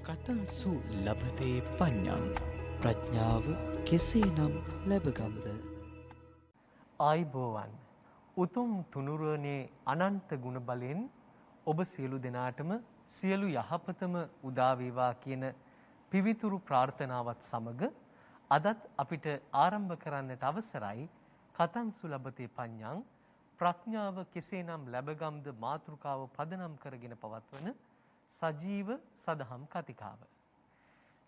කතන්සු ලබතේ පඤ්ඤං ප්‍රඥාව කෙසේනම් ලැබගම්ද? ආයිබෝවන් උතුම් තුනුරුවනේ අනන්ත ගුණ බලෙන් ඔබ සියලු දෙනාටම සියලු යහපතම උදා වේවා කියන පිවිතුරු ප්‍රාර්ථනාවත් සමග අදත් අපිට ආරම්භ කරන්නට අවසරයි කතන්සු ලබතේ පඤ්ඤං ප්‍රඥාව කෙසේනම් ලැබගම්ද මාතෘකාව පදනම් කරගෙන පවත්වන සජීව සදහම් කතිකාව.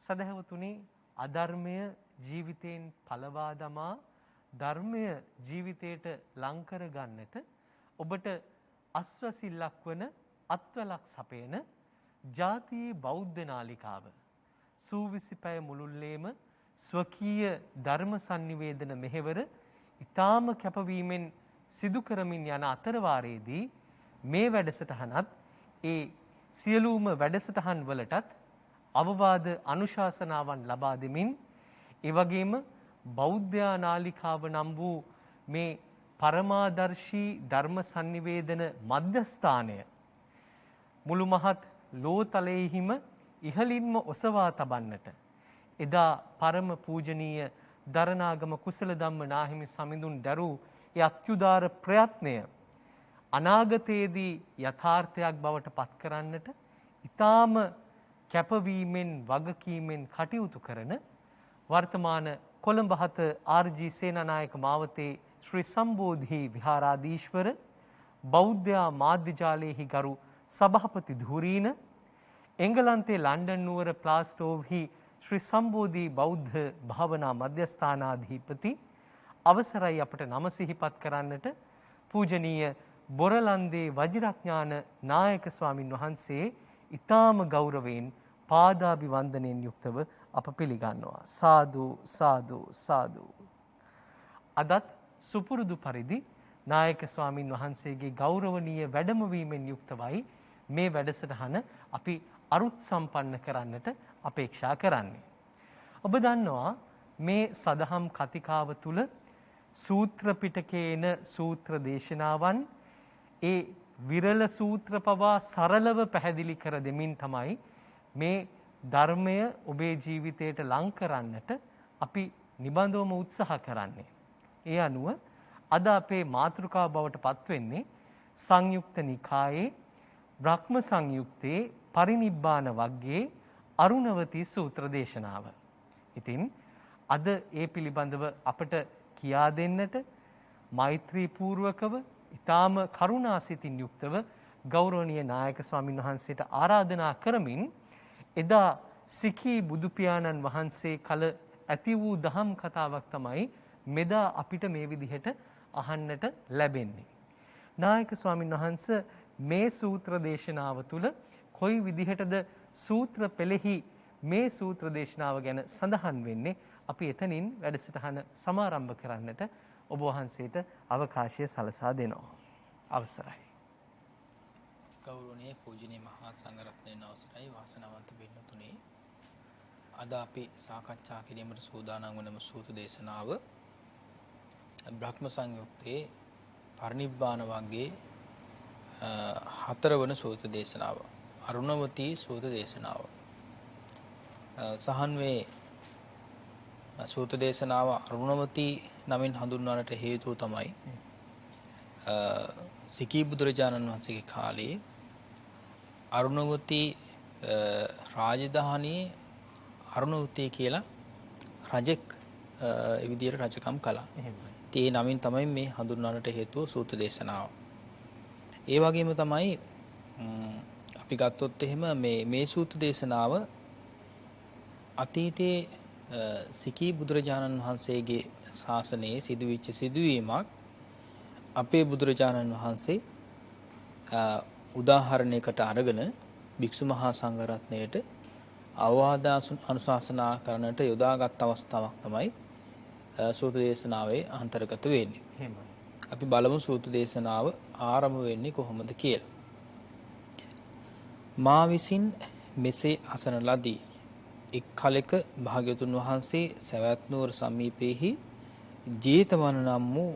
සදහවතුනි, අධර්මය ජීවිතයෙන් පළවා දමා ධර්මය ජීවිතයට ලං කර ගන්නට ඔබට අස්වැසිල්ලක් වන අත්වලක් සපයන ජාතියේ බෞද්ධ නාලිකාව සූවිසි පැය මුළුල්ලේම ස්වකීය ධර්ම sannivedana මෙහෙවර ඊටාම කැපවීමෙන් සිදු කරමින් යන අතරවාරයේදී මේ වැඩසටහනත් ඒ සියලුම වැඩසටහන් වලටත් අවවාද අනුශාසනාවන් ලබා දෙමින් ඒ වගේම බෞද්ධ නාලිකාව නම් වූ මේ පරමාදර්ශී ධර්ම sannivedana මධ්‍යස්ථානය මුළු මහත් ලෝතලයේහිම ඉහළින්ම ඔසවා තබන්නට එදා පරම පූජනීය දරණාගම කුසල ධම්ම නාහිමි සමිඳුන් දරූ ඒ අත්‍යුදාර ප්‍රයත්නය අනාගතයේදී යථාර්ථයක් බවට පත් කරන්නට ඊටාම කැපවීමෙන් වගකීමෙන් කටයුතු කරන වර්තමාන කොළඹ 7 ආර්.ජී. සේනානායක මාවතේ ශ්‍රී සම්බෝධි විහාරාධීශවර බෞද්ධ මාධ්‍ය ජාලයේහි ගරු සභාපති ධුරීන එංගලන්තයේ ලන්ඩන් නුවර ප්ලාස්ටෝව්හි ශ්‍රී සම්බෝධි බෞද්ධ භාවනා මධ්‍යස්ථානාධිපති අවසරයි අපට නම සිහිපත් කරන්නට පූජනීය බොරලන්දේ වජිරඥාන නායක ස්වාමින් වහන්සේ ඊටාම ගෞරවයෙන් පාදාභිවන්දනයෙන් යුක්තව අප පිළිගන්නවා. සාදු සාදු සාදු. අදත් සුපුරුදු පරිදි නායක ස්වාමින් වහන්සේගේ ගෞරවනීය වැඩමවීමෙන් යුක්තවයි මේ වැඩසටහන අපි අරුත් සම්පන්න කරන්නට අපේක්ෂා කරන්නේ. ඔබ දන්නවා මේ සදහම් කතිකාව තුල සූත්‍ර පිටකේන සූත්‍ර දේශනාවන් ඒ විරල සූත්‍ර පවා සරලව පැහැදිලි කර දෙමින් තමයි මේ ධර්මය ඔබේ ජීවිතයට ලං කරන්නට අපි නිබඳවම උත්සාහ කරන්නේ. ඒ අනුව අද අපේ මාතෘකාව බවට පත්වෙන්නේ සංයුක්ත නිකායේ බ්‍රහ්ම සංයුත්තේ පරිනිබ්බාන වග්ගයේ අරුණවති සූත්‍ර දේශනාව. ඉතින් අද ඒ පිළිබඳව අපට කියා දෙන්නට මෛත්‍රී පූර්වකව ඊටාම කරුණාසිතින් යුක්තව ගෞරවනීය නායක ස්වාමින් වහන්සේට ආරාධනා කරමින් එදා සිඛී බුදු පියාණන් වහන්සේ කල ඇති වූ දහම් කතාවක් තමයි මෙදා අපිට මේ විදිහට අහන්නට ලැබෙන්නේ. නායක ස්වාමින් වහන්සේ මේ සූත්‍ර දේශනාව තුළ කොයි විදිහටද සූත්‍ර පෙළෙහි මේ සූත්‍ර දේශනාව ගැන සඳහන් වෙන්නේ අපි එතනින් වැඩසටහන සමාරම්භ කරන්නට ඔබ වහන්සේට අවකාශය සලසා දෙනවා. අවසරයි. ගෞරවනීය පූජනීය මහා සංඝරත්නයන් අවසරයි වාසනාවන්ත පින්තුනි. අද අපි සාකච්ඡා කිරීමට සූදානම් වන සූත්‍ර දේශනාව බ්‍රහ්ම සංයුත්තේ පරිනිබ්බාන වග්ගයේ 4 වන සූත්‍ර දේශනාව. අරුණවති සූත්‍ර දේශනාව. සහන්වේ සූත්‍ර දේශනාව අරුණවති නමින් හඳුන්වන්නට හේතුව තමයි සිකී බුදුරජාණන් වහන්සේගේ කාලේ අරුණවති රාජධානියේ අරුණවති කියලා රජෙක් ඒ විදිහට රජකම් කළා. ඒ නමින් තමයි මේ හඳුන්වන්නට හේතුව සූත්‍ර දේශනාව. ඒ වගේම තමයි අපි ගත්තොත් එහෙම මේ සූත්‍ර දේශනාව අතීතයේ සිකී බුදුරජාණන් වහන්සේගේ ශාසනයේ සිදුවෙච්ච සිදුවීමක් අපේ බුදුරජාණන් වහන්සේ උදාහරණයකට අරගෙන භික්ෂු මහා සංඝරත්නයට අවවාද අනුශාසනා කරන්නට යොදාගත් අවස්ථාවක් තමයි සූත්‍ර දේශනාවේ අන්තර්ගත වෙන්නේ. අපි බලමු සූත්‍ර දේශනාව ආරම්භ වෙන්නේ කොහොමද කියලා. මා විසින් මෙසේ අසන ලදී. එක් කලෙක භාග්‍යවතුන් වහන්සේ සවැත් නුවර සමීපයේහි ජේතවන නම් වූ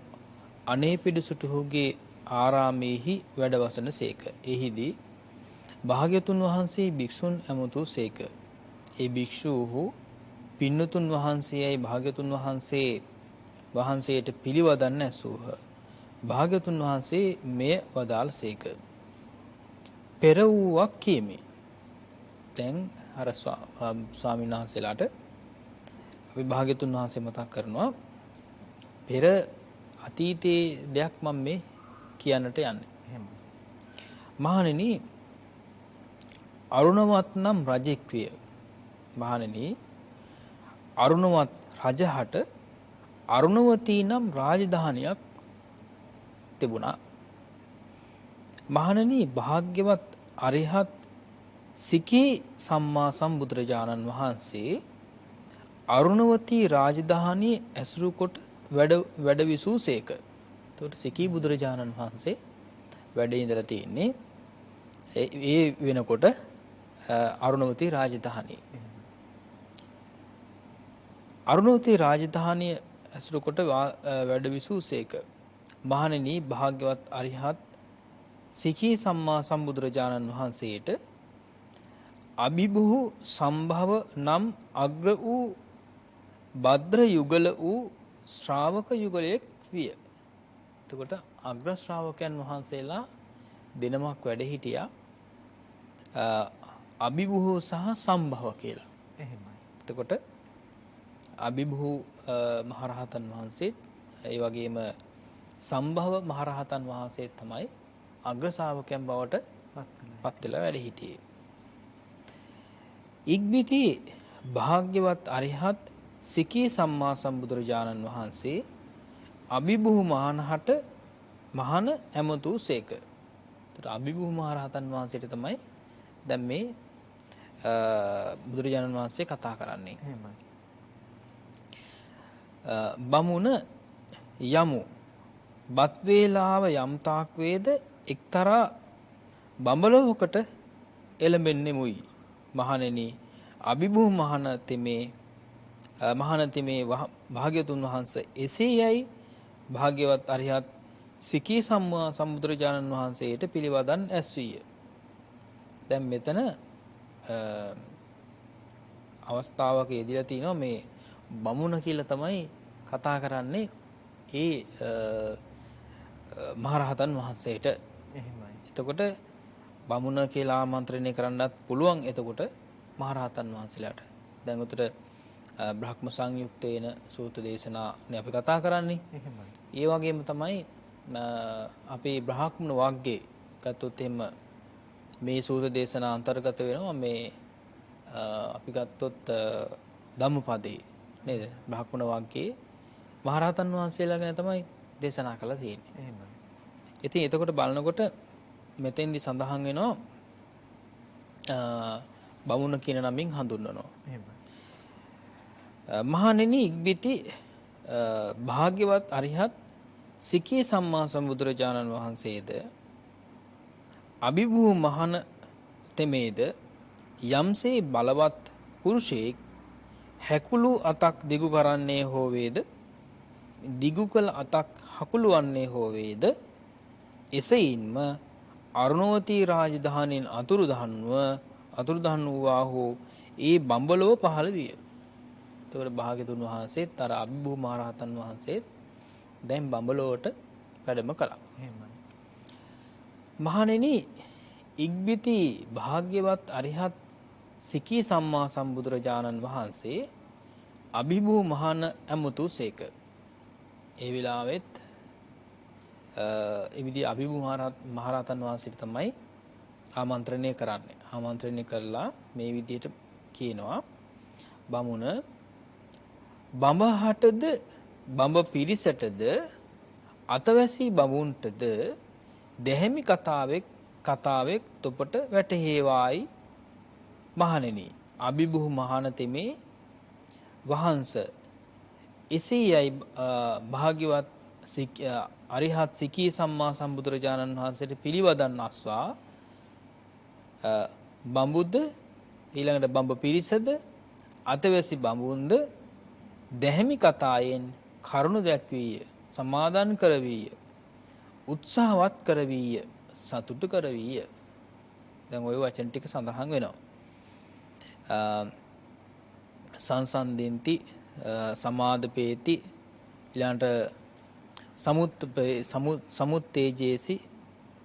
අනේපිඩු සුටුහුගේ ආරාමයේහි වැඩවසන සේක. එහිදී භාග්‍යවතුන් වහන්සේ භික්ෂුන් ඇමතූ සේක. ඒ භික්ෂූහු පින්නතුන් වහන්සේයි භාග්‍යතුන් වහන්සේට පිළිවදන් ඇසූහ. භාග්‍යතුන් වහන්සේ මෙය වදාළසේක. පෙර වූවක් කියමි. දැන් අර ස්වාමීන් වහන්සේලාට අපි භාග්‍යතුන් වහන්සේ මතක් කරනවා පෙර අතීතයේ දෙයක් මම මේ කියන්නට යන්නේ. මහණෙනි අරුණවත් නම් රජෙක් විය. මහණෙනි අරුණවත් රජහට අරුණවතී නම් රාජධානියක් තිබුණා. මහණෙනි භාග්‍යවත් අරිහත් සිකී සම්මා සම්බුදුරජාණන් වහන්සේ අරුණවතී රාජධානිය ඇසුරු කොට වැඩ විසූසේක. එතකොට සිකී බුදුරජාණන් වහන්සේ වැඩ ඉඳලා තියෙන්නේ ඒ වෙනකොට අරුණවතී රාජධානිය. අරුණවතී රාජධානිය ඇසුරු කොට වැඩ විසූසේක. මහණෙනි භාග්‍යවත් අරිහත් සිකී සම්මා සම්බුදුරජාණන් වහන්සේට අභිභූ සම්භව නම් අග්‍ර වූ භද්‍ර යුගල වූ ශ්‍රාවක යුගලයෙක් විය. එතකොට අග්‍ර ශ්‍රාවකයන් වහන්සේලා දෙනමක් වැඩ හිටියා අභිභූ සහ සම්භව කියලා. එහෙමයි. එතකොට අභිභූ මහරහතන් වහන්සේත් ඒ වගේම සම්භව මහරහතන් වහන්සේ තමයි අග්‍ර ශ්‍රාවකයන් බවට පත් වෙලා වැඩ හිටියේ. ඉක්බිති භාග්‍යවත් අරිහත් සිකී සම්මා සම්බුදුරජාණන් වහන්සේ අභිභූ මහණහට මහණ ඇමතූ සේක. ඒතර අභිභූ මහරහතන් වහන්සේට තමයි දැන් මේ බුදුරජාණන් වහන්සේ කතා කරන්නේ. එහෙමයි. බමුණ යමු බත් වේලාව යම් තාක් වේද එක්තරා බඹලවකට එළඹෙන්නෙමුයි. මහණෙනි අභිභූ මහණතෙමේ භාග්‍යතුන් වහන්සේ එසේයයි භාග්‍යවත් අරිහත් සිකී සම්මා සම්බුදුරජාණන් වහන්සේට පිළිවදන් ඇස්විය. දැන් මෙතන අවස්ථාවක යෙදিলা තිනවා මේ බමුණ කියලා තමයි කතා කරන්නේ ඒ මහරහතන් වහන්සේට. එහෙමයි. එතකොට බමුණ කියලා ආමන්ත්‍රණය කරන්නත් පුළුවන් එතකොට මහරහතන් වහන්සේලාට. දැන් උතර බ්‍රහ්ම සංයුක්තේන සූත්‍ර දේශනානේ අපි කතා කරන්නේ. එහෙමයි. ඒ වගේම තමයි අපේ බ්‍රහ්මණ වග්ගේ ගත්තොත් එහෙම මේ සූත්‍ර දේශනා අන්තර්ගත වෙනවා මේ අපි ගත්තොත් ධම්මපදේ නේද? බ්‍රහ්මණ වග්ගේ මහරහතන් වහන්සේලා ගැන තමයි දේශනා කළා තියෙන්නේ. එහෙමයි. ඉතින් එතකොට බලනකොට මෙතෙන්දි සඳහන් වෙනවා බමුණ කියන නමින් හඳුන්වනවා. එහෙමයි. මහණෙනි ඉක්බිති භාග්‍යවත් අරිහත් සිකී සම්මා සම්බුදුරජාණන් වහන්සේද අභිභූ මහණ තෙමේද යම්සේ බලවත් පුරුෂයෙක් හැකුළු අතක් දිගු කරන්නේ හෝ වේද දිගු කළ අතක් හකුළුවන්නේ හෝ වේද එසෙයින්ම අරුණවතී රාජධානින් අතුරුදහන් වූවාහු ඒ බඹලොව පහළ විය. එතකොට භාග්‍යතුන් වහන්සේත් අර අභිභූ මහරහතන් වහන්සේත් දැන් බඹලොවට වැඩම කළා. එහෙමයි. මහණෙනි ඉක්බිති භාග්‍යවත් අරිහත් සිකී සම්මා සම්බුදුරජාණන් වහන්සේ අභිභූ මහණ ඇමතු සේක. ඒ වෙලාවෙත් ඒ විදිහ අභිභූ මහරහතන් වහන්සේට තමයි ආමන්ත්‍රණය කරන්නේ. ආමන්ත්‍රණය කරලා මේ විදිහට කියනවා බමුණ බඹහටද බඹ පිරිසටද අතවැසි බමුන්ටද දෙහිමි කතාවෙක් තොපට වැටහේවායි මහණෙනි අභිභූ මහණ තෙමේ වහන්ස එසේයයි භාග්‍යවත් අරිහත් සිකී සම්මා සම්බුදුරජාණන් වහන්සේට පිළිවදන් අස්වා බඹුද්ද ඊළඟට බඹ පිරිසද අතවැසි බඹුන්ද දෙහිමි කතායෙන් කරුණ දැක්වීය සමාදන් කරවීය උත්සාහවත් කරවීය සතුටු කරවීය. දැන් ওই වචන ටික සඳහන් වෙනවා. සංසන්දෙන්ති සමාදපේති ඊළඟට සමුත්තේජේසි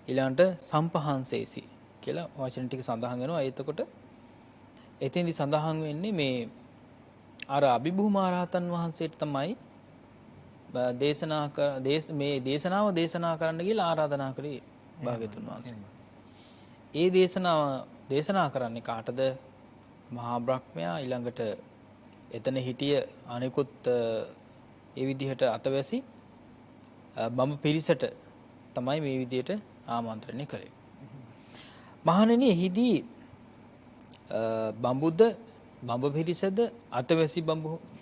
ඊළඟට සම්පහන්සේසි කියලා වචන ටික සඳහන් වෙනවා. එතකොට එතෙන්දි සඳහන් වෙන්නේ මේ අර අභිභූ මහරහතන් වහන්සේට තමයි මේ දේශනාව දේශනා කරන්න කියලා ආරාධනා කළේ භාග්‍යතුන් වහන්සේ. ඒ දේශනාව දේශනා කරන්නේ කාටද? මහා බ්‍රහ්මයා ඊළඟට එතන හිටිය අනිකුත් ඒ විදිහට අතවැසි බඹ පිරිසට තමයි මේ විදිහට ආමන්ත්‍රණය කළේ. මහණෙනි, එහිදී බඹුද බඹ පිරිසද අතවැසි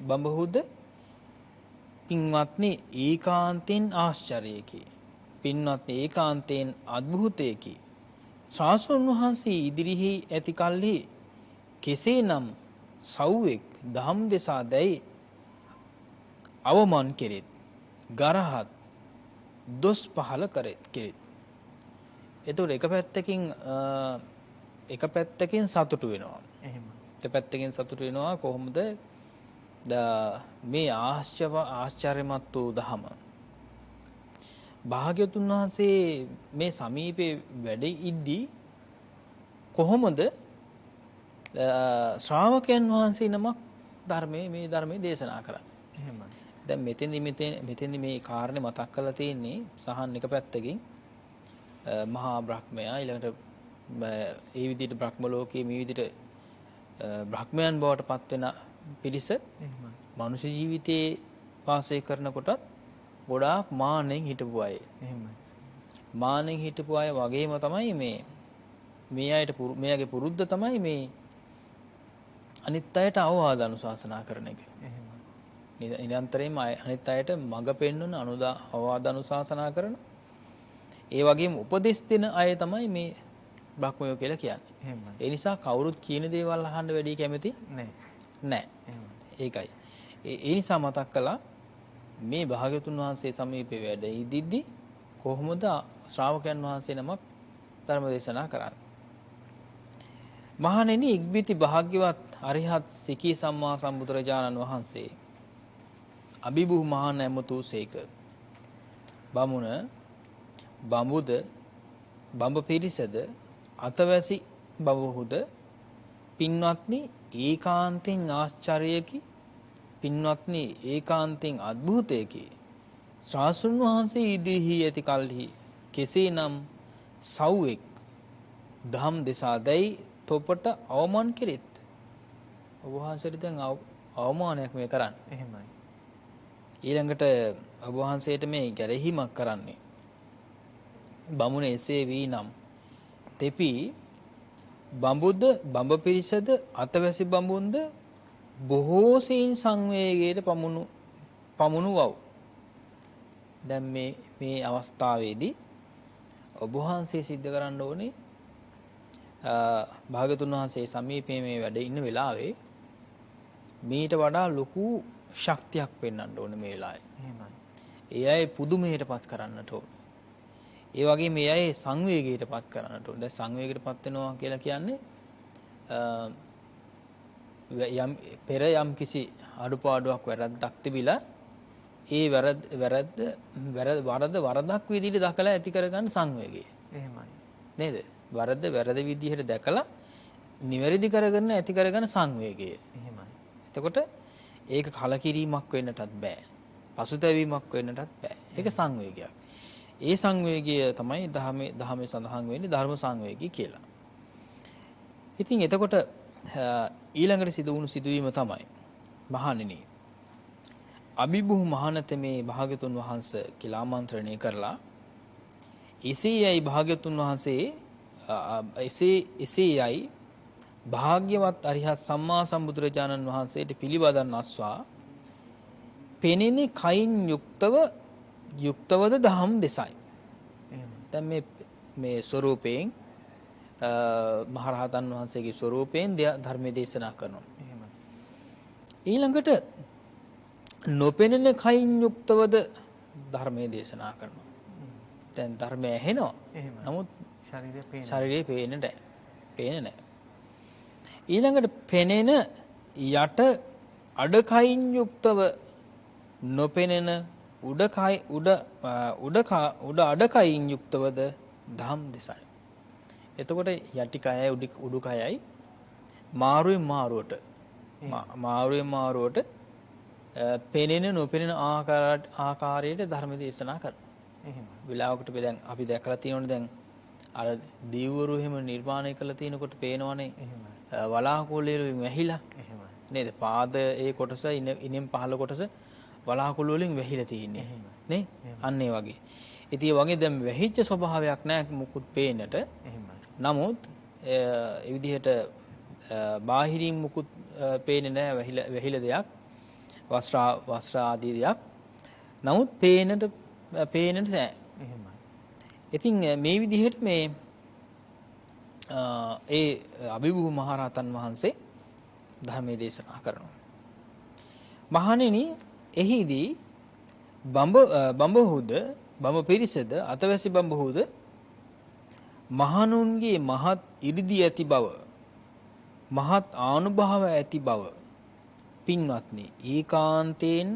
බඹහුද පින්වත්නි ඒකාන්තෙන් ආශ්චර්යයකි. පින්වත්නි ඒකාන්තෙන් අద్භූතයකි. ශාස්ත්‍රඥ වහන්සේ ඉදිරිහි ඇති කල්හි කෙසේනම් සව්වෙක් දහම් දෙසා දැයි අවමන් කෙරෙත්, ගරහත් දොස් පහල කෙරෙත්. එතකොට එක පැත්තකින් සතුටු වෙනවා. එක පැත්තකින් සතුටු වෙනවා කොහොමද? මේ ආශ්චර්යමත් වූ දහම භාග්‍යවතුන් වහන්සේ මේ සමීපේ වැඩ ඉද්දී කොහොමද ශ්‍රාවකයන් වහන්සේ නමක් මේ ධර්මයේ දේශනා කරන්නේ? දැන් මෙතෙන්දි මේ කාරණේ මතක් කරලා තියෙන්නේ සහන් එක පැත්තකින් මහා බ්‍රහ්මයා ඊළඟට ඒ විදිහට බ්‍රහ්ම ලෝකයේ මේ විදිහට බ්‍රහ්මයන් බවට පත් වෙන පිරිස මනුෂ්‍ය ජීවිතයේ වාසය කරනකොට ගොඩාක් මානෙන් හිටපු අය. මානෙන් හිටපු අය වගේම තමයි මෙයාගේ පුරුද්ද තමයි මේ අනිත් අයට අවවාද අනුශාසනා කරන එක. නිරන්තරයෙන්ම අනිත් අයට මඟ පෙන්වන අවවාද අනුශාසනා කරන ඒ වගේම උපදෙස් දෙන අය තමයි මේ බ්‍රහ්මයෝ කියලා කියන්නේ. ඒ නිසා කවුරුත් කියන දේවල් අහන්න වැඩි කැමති නැහැ. ඒකයි. ඒ නිසා මතක් කළා මේ භාග්‍යවතුන් වහන්සේ සමීපේ වැඩ ඉදිද්දි කොහොමද ශ්‍රාවකයන් වහන්සේ නමක් ධර්ම දේශනා කරන්නේ? මහණෙනි, ඉක්බිති භාග්‍යවත් අරිහත් සිකී සම්මා සම්බුදුරජාණන් වහන්සේ අභිභූ මහා නැමතු සේක. බමුණ බඹුද බඹ පිරිසද අතවැසි බඹහුද පින්වත්නි ඒකාන්තෙන් ආශ්චර්යයකි. පින්වත්නි ඒකාන්තෙන් අద్භූතයකි. ශාස්ත්‍රඥ වහන්සේ ඉදිරිහි ඇති කල්හි කෙසේනම් සව්වෙක් දහම් දෙසා දැයි තොපට අවමාන කෙරෙත්. ඔබ වහන්සේට දැන් අවමානයක් මේ කරන්නේ. එහෙමයි. ඊළඟට ඔබ වහන්සේට මේ ගැරහීමක් කරන්නේ. බමුණ එසේ වී නම් තෙපි බඹුද බඹ පිරිසද අතවැසි බඹුන්ද බොහෝ සීන් සංවේගයට පමුණු වව්. දැන් මේ අවස්ථාවේදී ඔබ වහන්සේ සිද්ධ කරන්න ඕනේ භාග්‍යතුන් වහන්සේ සමීපයේ මේ වැඩ ඉන්න වෙලාවේ මීට වඩා ලොකු ශක්තියක් පෙන්වන්න ඕනේ මේ වෙලාවේ. එහෙමයි. ඒ අය පුදුමයටපත් කරන්නට ඕනේ. ඒ වගේ මේ අය සංවේගයටපත් කරන්නට ඕනේ. දැන් සංවේගයටපත් වෙනවා කියලා කියන්නේ යම් කිසි අඩුපාඩුවක් වැරද්දක් තිබිලා ඒ වරදක් විදිහට දකලා ඇති කරගන්න සංවේගය. එහෙමයි. නේද? වැරදි විදිහට දැකලා නිවැරදි කරගන්න ඇති කරගන්න සංවේගය. එහෙමයි. එතකොට ඒක කලකිරීමක් වෙන්නටත් බෑ. පසුතැවීමක් වෙන්නටත් බෑ. ඒක සංවේගයක්. ඒ සංවේගය තමයි දහමේ සඳහන් වෙන්නේ ධර්ම සංවේගී කියලා. ඉතින් එතකොට ඊළඟට සිදු වුණු සිදුවීම තමයි මහණෙනි අභිභූ මහානතමේ භාග්‍යතුන් වහන්සේ කියලා ආමන්ත්‍රණය කරලා එසේයයි භාග්‍යතුන් වහන්සේ එසේයයි භාග්‍යවත් අරිහත් සම්මා සම්බුදුරජාණන් වහන්සේට පිළිවදන් අස්වා පෙනෙන කයින් යුක්තවද දහම් දෙසයි. දැන් මේ ස්වරූපයෙන් මහරහතන් වහන්සේගේ ස්වරූපයෙන් ධර්ම දේශනා කරනවා. ඊළඟට නොපෙනෙන කයින් යුක්තවද ධර්මයේ දේශනා කරනවා. දැන් ධර්මය ඇහෙනවා. නමුත් ශරීරය පේන්නේ නැහැ. ඊළඟට පෙනෙන යට අඩකයින් යුක්තව නොපෙනෙන උඩ අඩකයින් යුක්තවද දහම් දෙසයි. එතකොට යටි කයයි උඩුකයයි මාරුවෙන් මාරුවට පෙනෙන නොපෙනෙන ආකාරයට ධර්ම දේශනා කරනවා. වෙලාවකට දැන් අපි දැකලා තියෙනවනේ දැන් අර දීවරු එහෙම නිර්මාණය කරලා තිනකොට පේනවනේ වලාකුළු වලින් වැහිලා නේද? පාද ඒ කොටස ඉනෙන් පහළ කොටස වලාකුළු වලින් වැහිලා තියෙන්නේ නේ? අන්න ඒ වගේ. ඉතින් ඒ වගේ දැන් වැහිච්ච ස්වභාවයක් නැහැ මුකුත් පේන්නට. නමුත් ඒ විදිහට බාහිරින් මුකුත් පේන්නේ නැහැ වැහිලා දෙයක්. වස්ත්‍ර ආදී දෙයක්. නමුත් පේන්නට නැහැ. ඉතින් මේ විදිහට මේ ඒ අභිභූ මහරහතන් වහන්සේ ධර්මයේ දේශනා කරනවා. මහණෙනි එහිදී බඹහුද බඹ පිරිසද අතවැසි බඹහුද මහණුන්ගේ මහත් ඉරිදි ඇති බව මහත් ආනුභාව ඇති බව පින්වත්නි ඒකාන්තයෙන්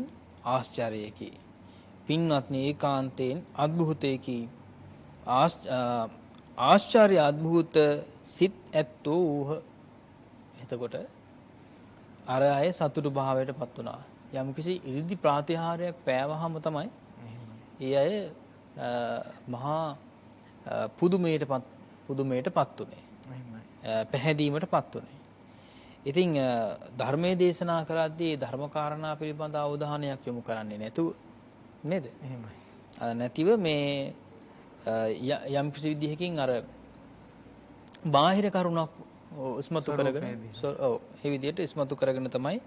ආශ්චර්යයකි. පින්වත්නි ඒකාන්තයෙන් අద్භූතයකි. ආශ්චර්ය අద్භූත සිත් ඇත්තෝ ඌහ. එතකොට අර අය සතුටු භාවයට පත් වුණා. යම්කිසි ඉරිදි ප්‍රාතිහාරයක් පෑවහම තමයි ඒ අය මහා පුදුමයටපත් උනේ. පැහැදීමටපත් උනේ. ඉතින් ධර්මයේ දේශනා කරද්දී ධර්මකාරණා පිළිබඳ අවධානයක් යොමු කරන්නේ නැතුව නේද? එහෙමයි. නැතිව මේ යම් කිසි විදිහකින් අර බාහිර කරුණක් ඉස්මතු කරගෙන ඔව් ඒ විදිහට ඉස්මතු කරගෙන තමයි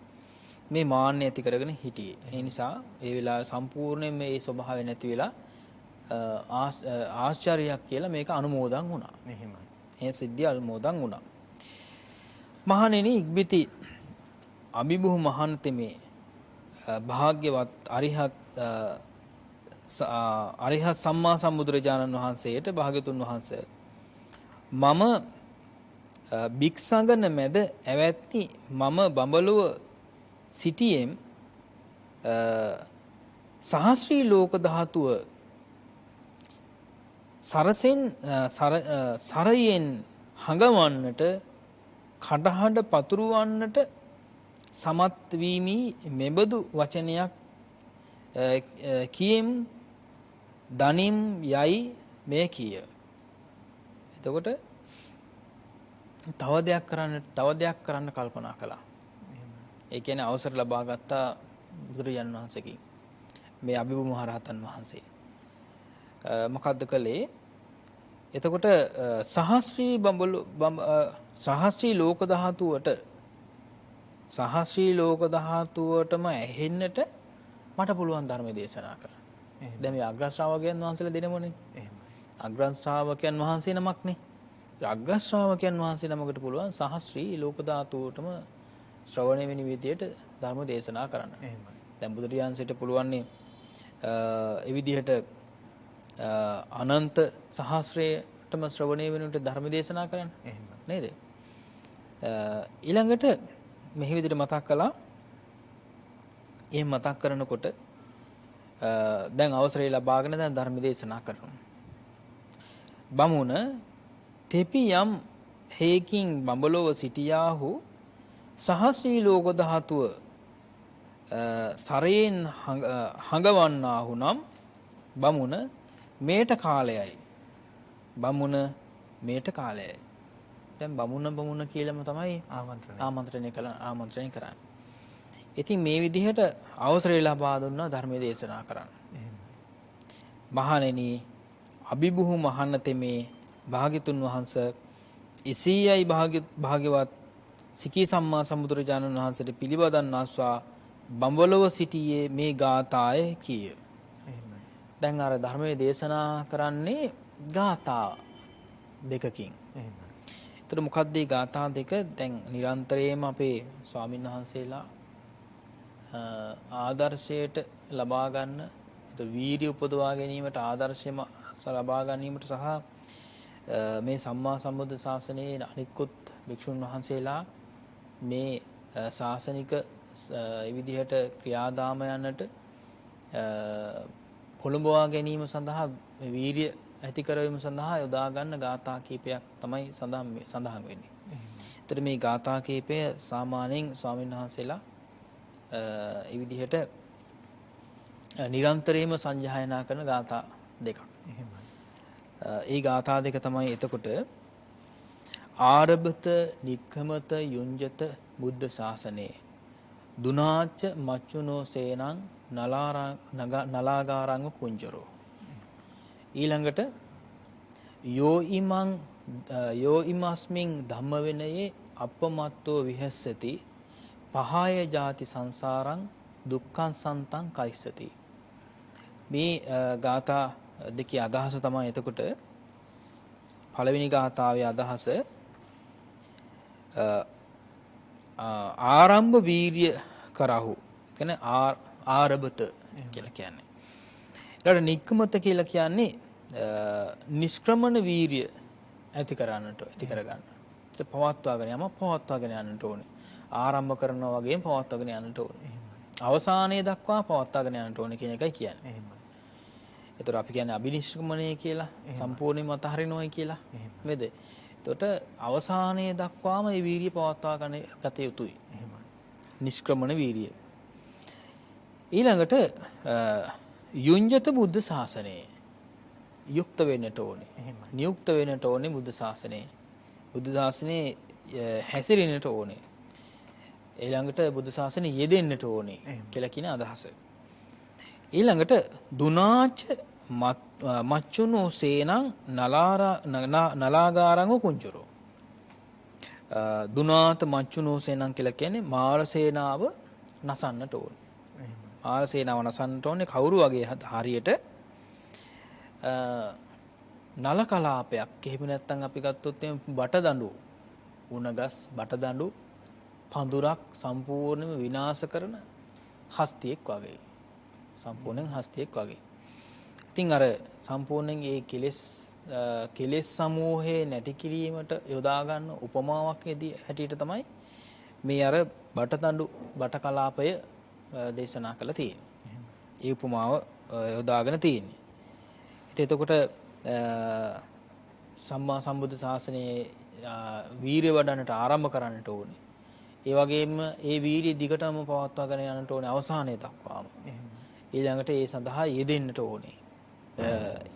මේ මාන්නය ඇති කරගෙන හිටියේ. ඒ නිසා ඒ වෙලාවේ සම්පූර්ණයෙන් මේ ස්වභාවය නැති වෙලා ආශ්චර්යයක් කියලා මේක අනුමෝදන් වුණා. එහෙමයි. ඒ සිද්ධිය අනුමෝදන් වුණා. මහණෙනි ඉක්බිති අභිභූ මහන්තමේ භාග්‍යවත් අරිහත් සම්මා සම්බුදුරජාණන් වහන්සේට භාග්‍යතුන් වහන්සේ මම භික්ෂංගන මැද ඇවැත්නි මම බඹලුව සිටියෙම් සහස්‍රී ලෝක ධාතුව සරයෙන් හඟවන්නට කඩහඬ පතුරවන්නට සමත් වීමි මෙබඳු වචනයක් කියම් දනිම් යයි මේ කිය. එතකොට තව දෙයක් කරන්න කල්පනා කළා. ඒ කියන්නේ අවසර ලබා ගත්තා බුදුරජාණන් වහන්සේගෙන් මේ අභිභූ මහරහතන් වහන්සේ. මොකද්ද කළේ? එතකොට සහස්‍රී ලෝක ධාතුවටම ඇහෙන්නට මට පුළුවන් ධර්ම දේශනා කරන්න. දැන් මේ අග්‍ර ශ්‍රාවකයන් වහන්සේලා දෙනමනේ. අග්‍ර ශ්‍රාවකයන් වහන්සේ නමක්නේ. අග්‍ර ශ්‍රාවකයන් වහන්සේ නමකට පුළුවන් සහස්‍රී ලෝක ධාතුවටම ශ්‍රවණය වෙන විදියට ධර්ම දේශනා කරන්න. දැන් බුදුරජාණන්සේට පුළුවන්නේ ඒ විදිහට අනන්ත සහස්‍රයටම ශ්‍රවණය වෙනුට ධර්ම දේශනා කරන්න. නේද? ඊළඟට මෙහි විදිහට මතක් කළා. එහෙම මතක් කරනකොට දැන් අවසරය ලබාගෙන දැන් ධර්ම දේශනා කරනවා. බමුණ තෙපි යම් හේකින් බඹලොව සිටියාහු සහස්‍රී ලෝක ධාතුව සරයෙන් හඟවන්නාහු නම් බමුණ මේට කාලයයි. දැන් බමුණ කියලාම තමයි ආමන්ත්‍රණය කරන්නේ. ඉතින් මේ විදිහට අවසරය ලබා දුන්නා ධර්ම දේශනා කරන්න. මහණෙනි අභිභූ මහන්නතෙමේ භාග්‍යතුන් වහන්සේ එසේයයි භාග්‍යවත් සිකී සම්මා සම්බුදුරජාණන් වහන්සේට පිළිවදන්නාස්වා බඹලොව සිටියේ මේ ගාථාය කීය. දැන් අර ධර්මයේ දේශනා කරන්නේ ගාථා දෙකකින්. ඒතර මොකක්ද මේ ගාථා දෙක? දැන් නිරන්තරයෙන්ම අපේ ස්වාමීන් වහන්සේලා ආදර්ශයට ලබා ගන්න, වීර්ය උපදවා ගැනීමට ආදර්ශයම ලබා ගැනීමට සහ මේ සම්මා සම්බුද්ධ ශාසනයේ අනිකුත් භික්ෂුන් වහන්සේලා මේ ශාසනික ඒ විදිහට ක්‍රියාදාමයන්ට පොළඹවා ගැනීම සඳහා වීරිය ඇති කරවීම සඳහා යොදා ගන්න ගාථා කීපයක් තමයි සඳහන් වෙන්නේ. ඒතර මේ ගාථා කීපය සාමාන්‍යයෙන් ස්වාමීන් වහන්සේලා ඒ විදිහට නිරන්තරයෙන්ම සංජායනා කරන ගාථා දෙකක්. ඒ ගාථා දෙක තමයි එතකොට ආරභත නික්ඛමත යුඤ්ජත බුද්ධ ශාසනේ දුනාච්ච මච්චුනෝ සේනං නලාගාරං කුංජරෝ. ඊළඟට යෝ ඉමස්මින් ධම්ම විනයේ අපමත්තෝ විහෙස්සති පහය ජාති සංසාරං දුක්ඛං සන්තං කයිස්සති. මේ ගාථා දෙකේ අදහස තමයි එතකොට පළවෙනි ගාථාවේ අදහස ආරම්භ වීර්ය කරහු. කියන්නේ ආරබත කියලා කියන්නේ. ඊළඟ නික්කමත කියලා කියන්නේ නිෂ්ක්‍රමණ වීර්ය ඇති කරගන්න. ඒක පවත්වාගෙන යන්නට ඕනේ. ආරම්භ කරනවා වගේම පවත්වාගෙන යන්නට ඕනේ. අවසානයේ දක්වා පවත්වාගෙන යන්නට ඕනේ කියන එකයි කියන්නේ. ඒතර අපි කියන්නේ අබිනිෂ්ක්‍මණය කියලා සම්පූර්ණයෙන්ම අතහරිනවයි කියලා නේද? එතකොට අවසානයේ දක්වාම මේ වීර්ය පවත්වා ගත යුතුයි. නිෂ්ක්‍රමණ වීර්ය. ඊළඟට යුඤ්ජත බුද්ධ ශාසනය යුක්ත වෙන්නට ඕනේ. නියුක්ත වෙන්නට ඕනේ බුද්ධ ශාසනයේ. බුද්ධ ශාසනයේ හැසිරෙන්නට ඕනේ. ඊළඟට බුද්ධ ශාසනය යෙදෙන්නට ඕනේ කියලා කියන අදහස. ඊළඟට දුනාච මච්චුනෝ සේනං නලාගාරං කුංජරෝ. දුනාත මච්චුනෝ සේනං කියලා කියන්නේ මාර සේනාව නසන්නට ඕනේ. මාර සේනාව නසන්නට ඕනේ කවුරු වගේ හරියට නල කලාපයක්. එහෙම නැත්නම් අපි ගත්තොත් බටදඬු උණගස් බටදඬු පඳුරක් සම්පූර්ණයෙන්ම විනාශ කරන හස්තියෙක් වගේ. සම්පූර්ණයෙන් හස්තියෙක් වගේ. ඉතින් අර සම්පූර්ණයෙන් ඒ කෙලෙස් සමූහේ නැති කිරීමට යොදා ගන්න උපමාවක් හැටියට තමයි මේ අර බට කලාපය දේශනා කළා තියෙන්නේ. ඒ උපමාව යොදාගෙන තියෙන්නේ. ඉතින් එතකොට සම්මා සම්බුද්ධ ශාසනයේ වීරිය වඩන්නට ආරම්භ කරන්නට ඕනේ. ඒ වගේම ඒ වීරිය දිගටම පවත්වාගෙන යන්නට ඕනේ අවසානයේ දක්වාම. ඊළඟට ඒ සඳහා යෙදෙන්නට ඕනේ.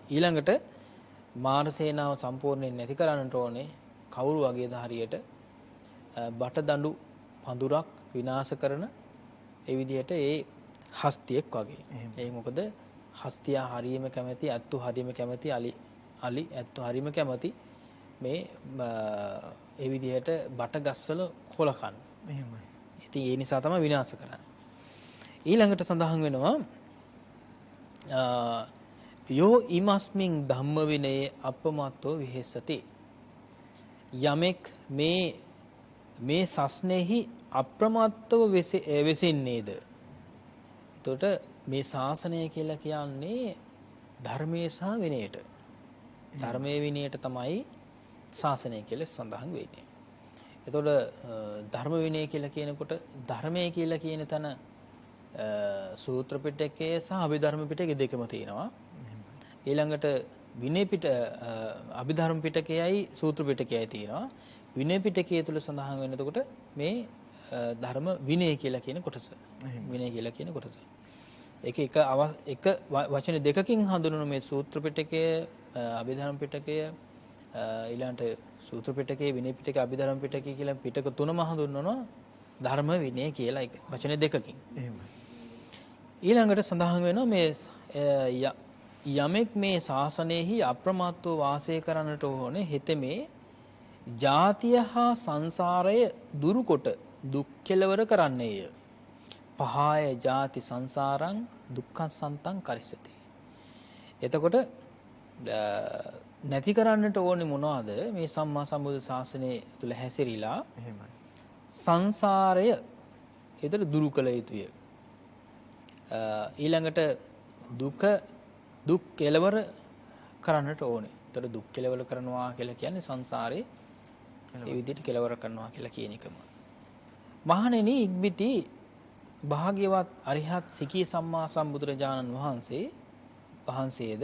ඊළඟට මාර සේනාව සම්පූර්ණයෙන් නැති කරන්නට ඕනේ. කවුරු වගේද හරියට බටදඬු පඳුරක් විනාශ කරන ඒ විදිහට ඒ හස්තියෙක් වගේ. ඒ මොකද හස්තියා හරියම කැමැති, ඇත්තු හරියම කැමැති, අලි ඇත්තු හරියම කැමැති මේ ඒ විදිහට බට ගස්වල කොළ කන්න. එහෙමයි. ඉතින් ඒ නිසා තමයි විනාශ කරන්නේ. ඊළඟට සඳහන් වෙනවා යෝ ඉමස්මින් ධම්ම විනයේ අපමත්තෝ විහෙස්සති. යමෙක් මේ සස්නේහි අප්‍රමත්තව වෙසින්නේද. එතකොට මේ ශාසනය කියලා කියන්නේ ධර්මයේ සහ විනයට. ධර්මයේ විනයට තමයි ශාසනය කියලා සඳහන් වෙන්නේ. එතකොට ධර්ම විනය කියලා කියනකොට ධර්මයේ කියලා කියන තැන සූත්‍ර පිටකයේ සහ අභිධර්ම පිටකයේ දෙකම තියෙනවා. ඊළඟට විනය අභිධර්ම පිටකයයි සූත්‍ර පිටකයයි තියෙනවා. විනය පිටකයේ තුල සඳහන් වෙන එතකොට මේ ධර්ම විනය කියලා කියන කොටස. විනය කියලා කියන කොටස. එක වචන දෙකකින් හඳුන්වන මේ සූත්‍ර පිටකය, අභිධර්ම පිටකය, ඊළඟට සූත්‍ර පිටකයේ, විනය පිටකයේ, අභිධර්ම පිටකයේ කියලා පිටක තුනම හඳුන්වනවා ධර්ම විනය කියලා එක වචන දෙකකින්. එහෙමයි. ඊළඟට සඳහන් වෙනවා මේ යමෙක් මේ ශාසනයෙහි අප්‍රමාත්ව වාසය කරන්නට ඕනේ හෙතෙමේ ජාතිය හා සංසාරය දුරුකොට දුක් කෙලවර කරන්නේය. පහය ජාති සංසාරං දුක්ඛං සන්තං කරිස්සති. එතකොට නැති කරන්නට ඕනේ මොනවද? මේ සම්මා සම්බුද්ධ ශාසනය තුල හැසිරීලා එහෙමයි. සංසාරය ඒතර දුරු කළ යුතුය. ඊළඟට දුක් කෙලවර කරන්නට ඕනේ. ඒතර දුක් කෙලවර කරනවා කියලා කියන්නේ සංසාරේ ඒ විදිහට කෙලවර කරනවා කියලා කියන එකම. මහණෙනි ඉක්බිති භාග්‍යවත් අරිහත් සිකී සම්මා සම්බුදුරජාණන් වහන්සේද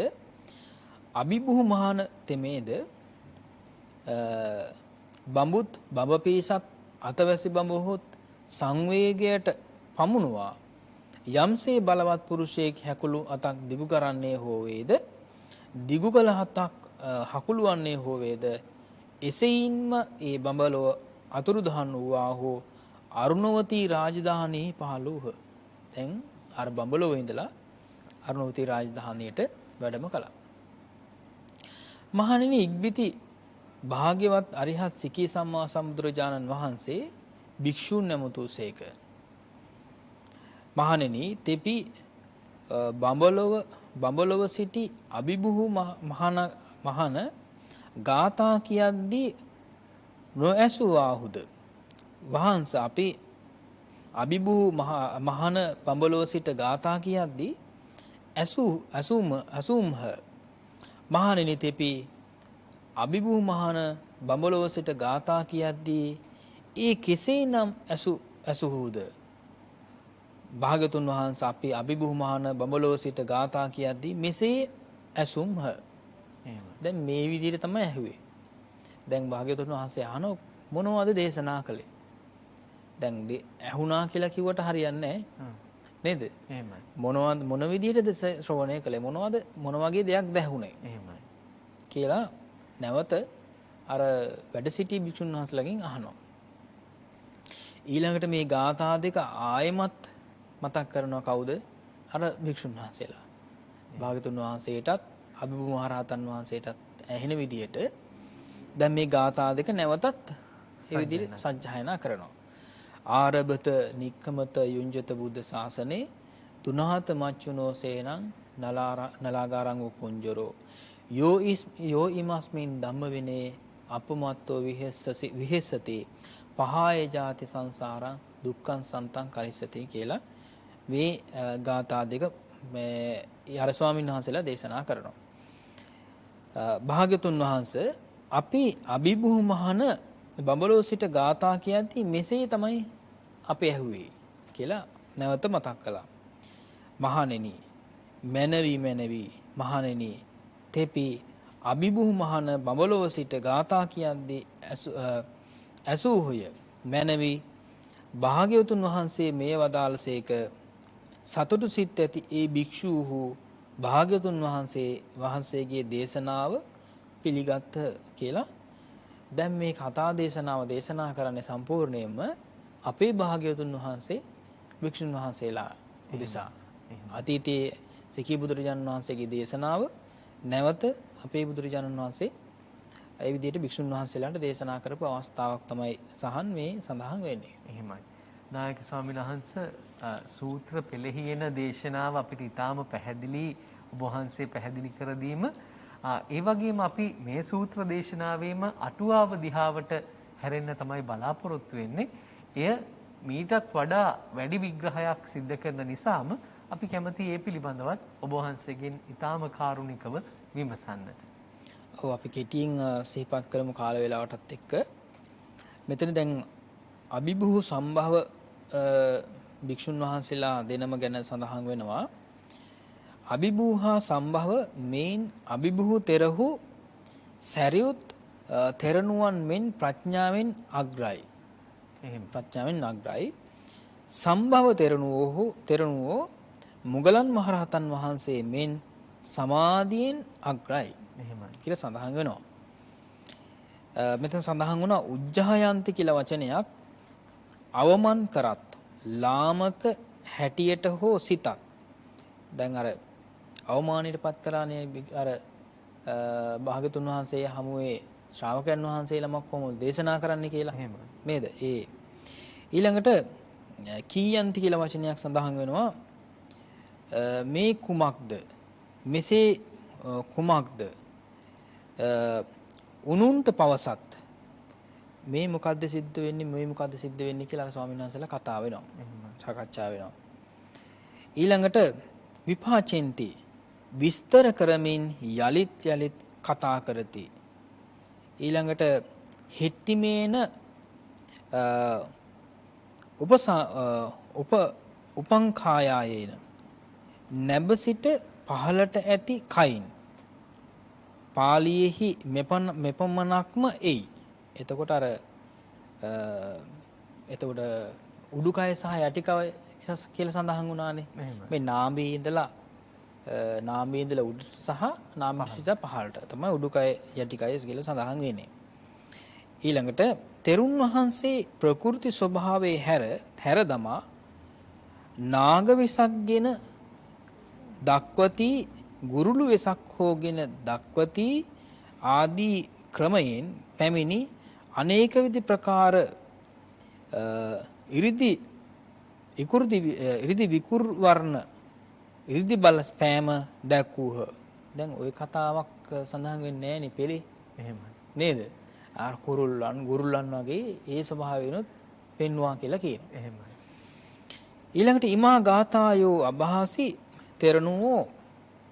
අභිභූ මහාන තෙමේද බඹුත් බඹ පිරිසත් අතවැසි බඹහොත් සංවේගයට පමුණුවා යම්සේ බලවත් පුරුෂයෙක් හැකුළු අතක් දිගු කරන්නේ හෝ වේද දිගු කළ හතක් හකුළු වන්නේ හෝ වේද එසේයින්ම ඒ බඹලොව අතුරුදහන් වූවා හෝ අරුණවතී රාජධානී පහළූහ. දැන් අර බඹලොව ඉඳලා අරුණවතී රාජධානියට වැඩම කළා. මහණෙනි ඉක්බිති භාග්‍යවත් අරිහත් සිකී සම්මා සම්බුදුරජාණන් වහන්සේ භික්ෂූන් නැමතුසේක. මහණෙනි තෙපි බඹලොව සිටි අභිභූ මහන ගාථා කියද්දී නොඇසුවාහුද වහන්ස අපි අභිභූ මහන බඹලොව සිට ගාථා කියද්දී ඇසුම්හ මහණෙනි තෙපි අභිභූ මහන බඹලොව සිට ගාථා කියද්දී ඒ කෙසේනම් ඇසුහුද භාගතුන් වහන්සේ අපි අභිභූ මහන බඹලොව සිට ගාථා කියද්දී මෙසේ ඇසුම්හ. දැන් මේ විදිහට තමයි ඇහුවේ. දැන් භාග්‍යවතුන් වහන්සේ අහන මොනවද දේශනා කළේ? දැන් ඇහුණා කියලා කිව්වට හරියන්නේ නැහැ. නේද? එහෙමයි. මොන විදිහටද ශ්‍රවණය කළේ? මොන වගේ දෙයක් දැහුනේ? එහෙමයි. කියලා නැවත අර වැඩ සිටි භික්ෂුන් වහන්සේලාගෙන් අහනවා. ඊළඟට මේ ගාථා දෙක ආයෙමත් මතක් කරනවා කවුද? අර භික්ෂුන් වහන්සේලා. භාග්‍යවතුන් වහන්සේටත් අභිභූ මහරහතන් වහන්සේටත් ඇහෙන විදිහට දැන් මේ ගාථා දෙක නැවතත් ඒ විදිහට සජ්ජායනා කරනවා. ආරබත නික්කමත යුංජත බුද්ධ ශාසනේ තුනහත මච්චුනෝ සේනං නලාගාරං උපුංජරෝ යෝ ඉමස්මින් ධම්ම විනේ අපමත්තෝ විහෙස්සති පහාය ජාති සංසාරං දුක්ඛං සන්තං කරිස්සති කියලා මේ ගාථා දෙක මේ අර ස්වාමීන් වහන්සේලා දේශනා කරනවා. භාග්‍යතුන් වහන්සේ අපි අභිභූ මහන බඹලොව සිට ගාථා කියද්දී මෙසේ තමයි අපි ඇහුවේ කියලා නැවත මතක් කළා. මහණෙනි මැනවි මහණෙනි තෙපි අභිභූ මහන බඹලොව සිට ගාථා කියද්දී ඇසූහුය මැනවි භාග්‍යවතුන් වහන්සේ මේ වදාළසේක සතුටු සිත් ඇති ඒ භික්ෂූහු භාග්‍යවතුන් වහන්සේගේ දේශනාව පිළිගත්ත කියලා. දැන් මේ කතා දේශනාව දේශනා කරන්නේ සම්පූර්ණයෙන්ම අපේ භාග්‍යවතුන් වහන්සේ භික්ෂුන් වහන්සේලා උදෙසා. අතීතයේ සිකී බුදුරජාණන් වහන්සේගේ දේශනාව නැවත අපේ බුදුරජාණන් වහන්සේ ඒ විදිහට භික්ෂුන් වහන්සේලාට දේශනා කරපු අවස්ථාවක් තමයි සහන් මේ සඳහන් වෙන්නේ. එහෙමයි. නායක ස්වාමීන් වහන්සේ සූත්‍ර පෙළෙහි එන දේශනාව අපිට ඊටාම පැහැදිලි ඔබ වහන්සේ පැහැදිලි කර දීම ඒ වගේම අපි මේ සූත්‍ර දේශනාවේම අටුවාව දිහාවට හැරෙන්න තමයි බලාපොරොත්තු වෙන්නේ. එය මීටත් වඩා වැඩි විග්‍රහයක් සිද්ධ කරන නිසාම අපි කැමති ඒ පිළිබඳවත් ඔබ වහන්සේගෙන් ඊටාම කාරුණිකව විමසන්නට. ඔව් අපි කෙටියෙන් සිහිපත් කරමු කාල වේලාවටත් එක්ක. මෙතන දැන් අභිභූ සම්භව භික්ෂුන් වහන්සේලා දෙනම ගැන සඳහන් වෙනවා. අභිභූහා සම්භව මේන් අභිභූ තෙරහු සැරියුත් තෙරණුවන් මෙන් ප්‍රඥාවෙන් අග්‍රයි. එහෙම ප්‍රඥාවෙන් අග්‍රයි. සම්භව තෙරණුවෝ මුගලන් මහරහතන් වහන්සේ මෙන් සමාධියෙන් අග්‍රයි. එහෙමයි කියලා සඳහන් වෙනවා. මෙතන සඳහන් වුණා උජ්ජහයන්ති කියලා වචනයක් අවමන් කරත් ලාමක හැටියට හෝ සිතත්. දැන් අර අවමානයටපත් කරානේ අර භාගතුන් වහන්සේ හමුවේ ශ්‍රාවකයන් වහන්සේ ළමක් කොහොමද දේශනා කරන්න කියලා. එහෙම නේද? ඒ ඊළඟට කීයන්ති කියලා වචනයක් සඳහන් වෙනවා. මේ කුමක්ද? මෙසේ කුමක්ද? උනුන්ට පවසත් මේ මොකද්ද සිද්ධ වෙන්නේ කියලා අර ස්වාමීන් වහන්සේලා කතා වෙනවා. සාකච්ඡා වෙනවා. ඊළඟට විපාචෙන්ති විස්තර කරමින් යලිත් කතා කරති. ඊළඟට හෙට්ටිමේන උපංඛායායේන නැබ සිට පහළට ඇති කයින් පාලියේහි මෙපමණක්ම එයි. එතකොට අර එතකොට උඩුකය සහ යටිකය කියලා සඳහන් වුණානේ. මේ නාභියේ ඉඳලා උඩට සහ නාභිය සිට පහළට තමයි උඩුකය යටිකය කියලා සඳහන් වෙන්නේ. ඊළඟට තෙරුන් වහන්සේ ප්‍රකෘති ස්වභාවයේ හැර දමා නාග වෙසක්ගෙන දක්වති ගුරුළු වෙසක් හෝගෙන දක්වති ආදී ක්‍රමයෙන් පැමිණි අනේක විධ ප්‍රකාර ඉරිදි විකුර් වර්ණ ඉරිදි බල ස්පෑම දැක්වූහ. දැන් ওই කතාවක් සඳහන් වෙන්නේ නැහැ නේ පෙළේ. එහෙමයි. නේද? ආ ගුරුල්ලන් වගේ ඒ ස්වභාවයනොත් පෙන්වුවා කියලා කියනවා. එහෙමයි. ඊළඟට ඉමා ගාථායෝ අභාසි තෙරණුවෝ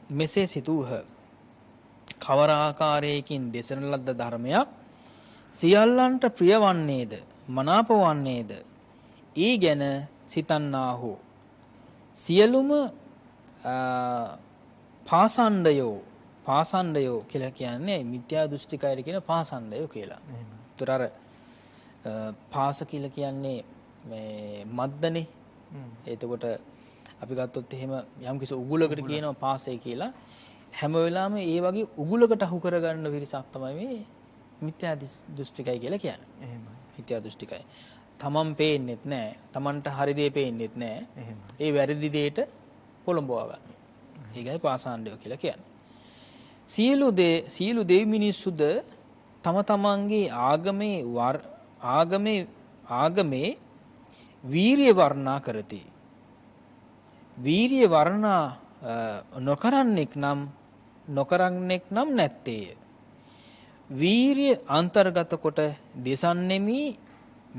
මෙසේ සිතූහ. කවර ආකාරයකින් දෙසන ලද්ද ධර්මයක් සියල්ලන්ට ප්‍රිය වන්නේද මනාප වන්නේද ඊ ගැන සිතන්නාහු සියලුම පාසණ්ඩයෝ කියලා කියන්නේ මිත්‍යා දෘෂ්ටිකයද කියන පාසණ්ඩයෝ කියලා. ඒතර අර පාස කියලා කියන්නේ මේ මද්දනේ. එතකොට අපි ගත්තොත් එහෙම යම් කිසි උගුලකට කියනවා පාසය කියලා. හැම වෙලාවෙම ඒ වගේ උගුලකට අහු කරගන්න විරිසක් තමයි මේ මිත්‍යා දෘෂ්ටිකයි කියලා කියන්නේ. එහෙමයි. මිත්‍යා දෘෂ්ටිකයි. තමන් පේන්නෙත් නැහැ. තමන්ට හරි දේ පේන්නෙත් නැහැ. එහෙමයි. ඒ වැරදි දෙයට පොළඹවා ගන්න. ඒකයි පාසාණ්ඩය කියලා කියන්නේ. සියලු දෙවි මිනිස්සුද තම තමන්ගේ ආගමේ වීරිය වර්ණනා කරති. වීරිය වර්ණනා නොකරන්නෙක් නම් නැත්තේය. වීරිය අන්තර්ගත කොට දෙසන්නෙමි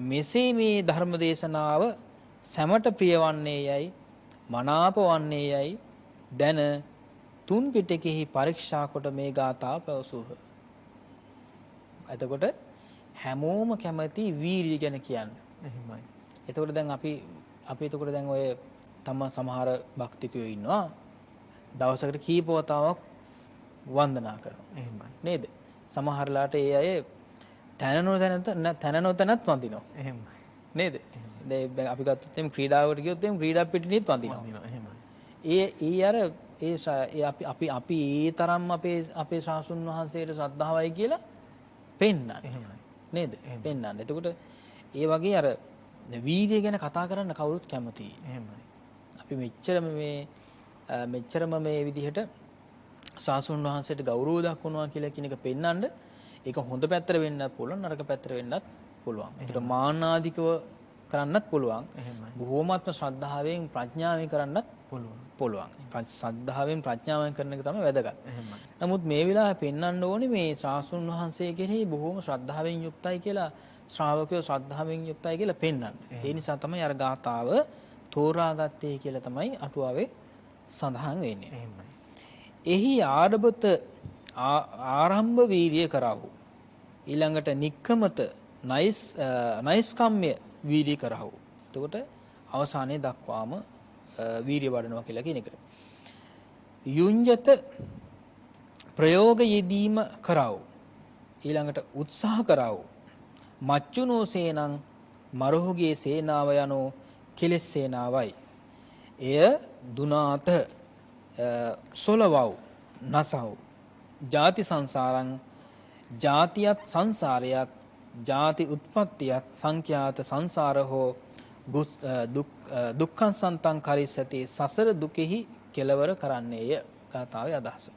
මෙසේ මේ ධර්ම දේශනාව සැමට ප්‍රියවන්නේ යයි මනාප වන්නේ යයි දැන තුන් පිටකෙහි පරීක්ෂා කොට මේ ගාථා පැවසූහ. එතකොට හැමෝම කැමති වීරිය ගැන කියන්නේ. එහෙමයි. එතකොට දැන් අපි එතකොට දැන් ඔය තම සමහර භක්තිකයෝ ඉන්නවා දවසකට කීප වතාවක් වන්දනා කරනවා. එහෙමයි. නේද? සමහරලාට ඒ අය තන නොතනත් වඳිනවා. එහෙමයි. නේද? දැන් අපි ගත්තොත් එම් ක්‍රීඩාවට ගියොත් එම් ක්‍රීඩා පිටිනිත් වඳිනවා. එහෙමයි. අපි ඒ තරම් අපේ ශාසුන් වහන්සේට ශ්‍රද්ධාවයි කියලා පෙන්නන්නේ. එහෙමයි. නේද? පෙන්නන්නේ. එතකොට ඒ වගේ අර වීර්යය ගැන කතා කරන්න කවුරුත් කැමතියි. එහෙමයි. අපි මෙච්චරම මේ විදිහට ශාසුන් වහන්සේට ගෞරව දක්වනවා කියලා කියන එක පෙන්වන්න ඒක හොඳ පැත්තට වෙන්නත් පුළුවන් නරක පැත්තට වෙන්නත් පුළුවන්. ඒකට මාන්නාධිකව කරන්නත් පුළුවන්. බොහෝමත්ම ශ්‍රද්ධාවෙන් ප්‍රඥාවෙන් කරන්නත් පුළුවන්. ශ්‍රද්ධාවෙන් ප්‍රඥාවෙන් කරන එක තමයි වැදගත්. නමුත් මේ වෙලාවේ පෙන්වන්න ඕනේ මේ ශාසුන් වහන්සේ කෙරෙහි බොහෝම ශ්‍රද්ධාවෙන් යුක්තයි කියලා ශ්‍රාවකයෝ ශ්‍රද්ධාවෙන් යුක්තයි කියලා පෙන්වන්න. ඒ නිසා තමයි අර ගාථාව තෝරාගත්තේ කියලා තමයි අටුවාවේ සඳහන් වෙන්නේ. එහි ආරබත ආරම්භ වීර්ය කරවු. ඊළඟට නික්කමත නයිස්කම්ම්‍ය වීර්ය කරවු. එතකොට අවසානයේ දක්වාම වීර්ය වඩනවා කියලා කියන එකට. යුඤ්ජත ප්‍රයෝග යෙදීම කරවු. ඊළඟට උත්සාහ කරවු. මච්චුනෝ සේනං මරහුගේ සේනාව යනෝ කෙලෙස් සේනාවයි. එය දුනාත සොලවව් නසව් ජාති සංසාරං ජාතියත් සංසාරයක් ජාති උත්පත්තියක් සංඛ්‍යාත සංසාර හෝ දුක්ඛං සන්තං කරිස්සති සසර දුකෙහි කෙලවර කරන්නේය. ගාථාවේ අදහස.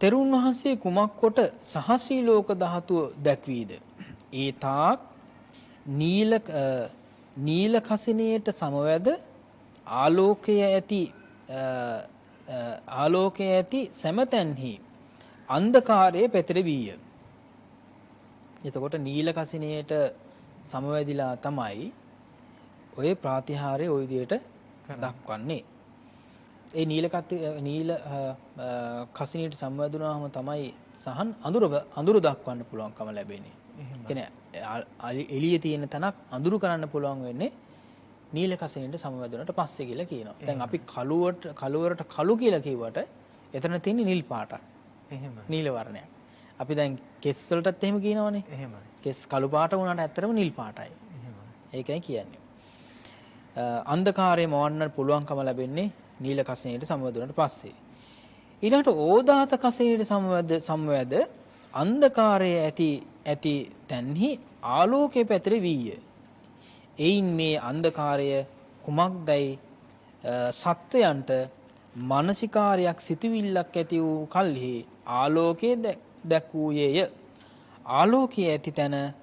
තෙරුන් වහන්සේ කුමක් කොට සහසී ලෝක ධාතුව දැක්වීද? ඒ තාක් නීල කසිනේට සමවැද ආලෝකයේ ඇති සෑමතැන්හි අන්ධකාරයේ පැතිරවිය. එතකොට නීල කසිනේට සමවැදිලා තමයි ඔය ප්‍රාතිහාර්ය ওই විදියට දක්වන්නේ. ඒ නීල කසිනේට සමවැදුනහම තමයි සහන් අඳුර දක්වන්න පුළුවන්කම ලැබෙන්නේ. කියන්නේ එළියේ තියෙන තැනක් අඳුරු කරන්න පුළුවන් වෙන්නේ නීල කසිනේට සමවැදුනට පස්සේ කියලා කියනවා. දැන් අපි කළුවරට කළු කියලා කිව්වට එතන තියෙන්නේ නිල් පාටක්. එහෙමයි. නීල වර්ණයක්. අපි දැන් කෙස් වලටත් එහෙම කියනවනේ. එහෙමයි. කෙස් කළු පාට වුණාට ඇත්තටම නිල් පාටයි. එහෙමයි. ඒකයි කියන්නේ. අන්ධකාරය මවන්නට පුළුවන්කම ලැබෙන්නේ නීල කසිනේට සමවැදුනට පස්සේ. ඊළඟට ඕදාත කසිනේට සමවැද අන්ධකාරයේ ඇති තැන්හි ආලෝකයේ පැතිරේ වීය. එයින් මේ අන්ධකාරය කුමක්දයි සත්වයන්ට මානසිකාරයක් සිතුවිල්ලක් ඇති වූ කල්හි ආලෝකයේ දැක්වූයේය. ආලෝකයේ ඇති තැන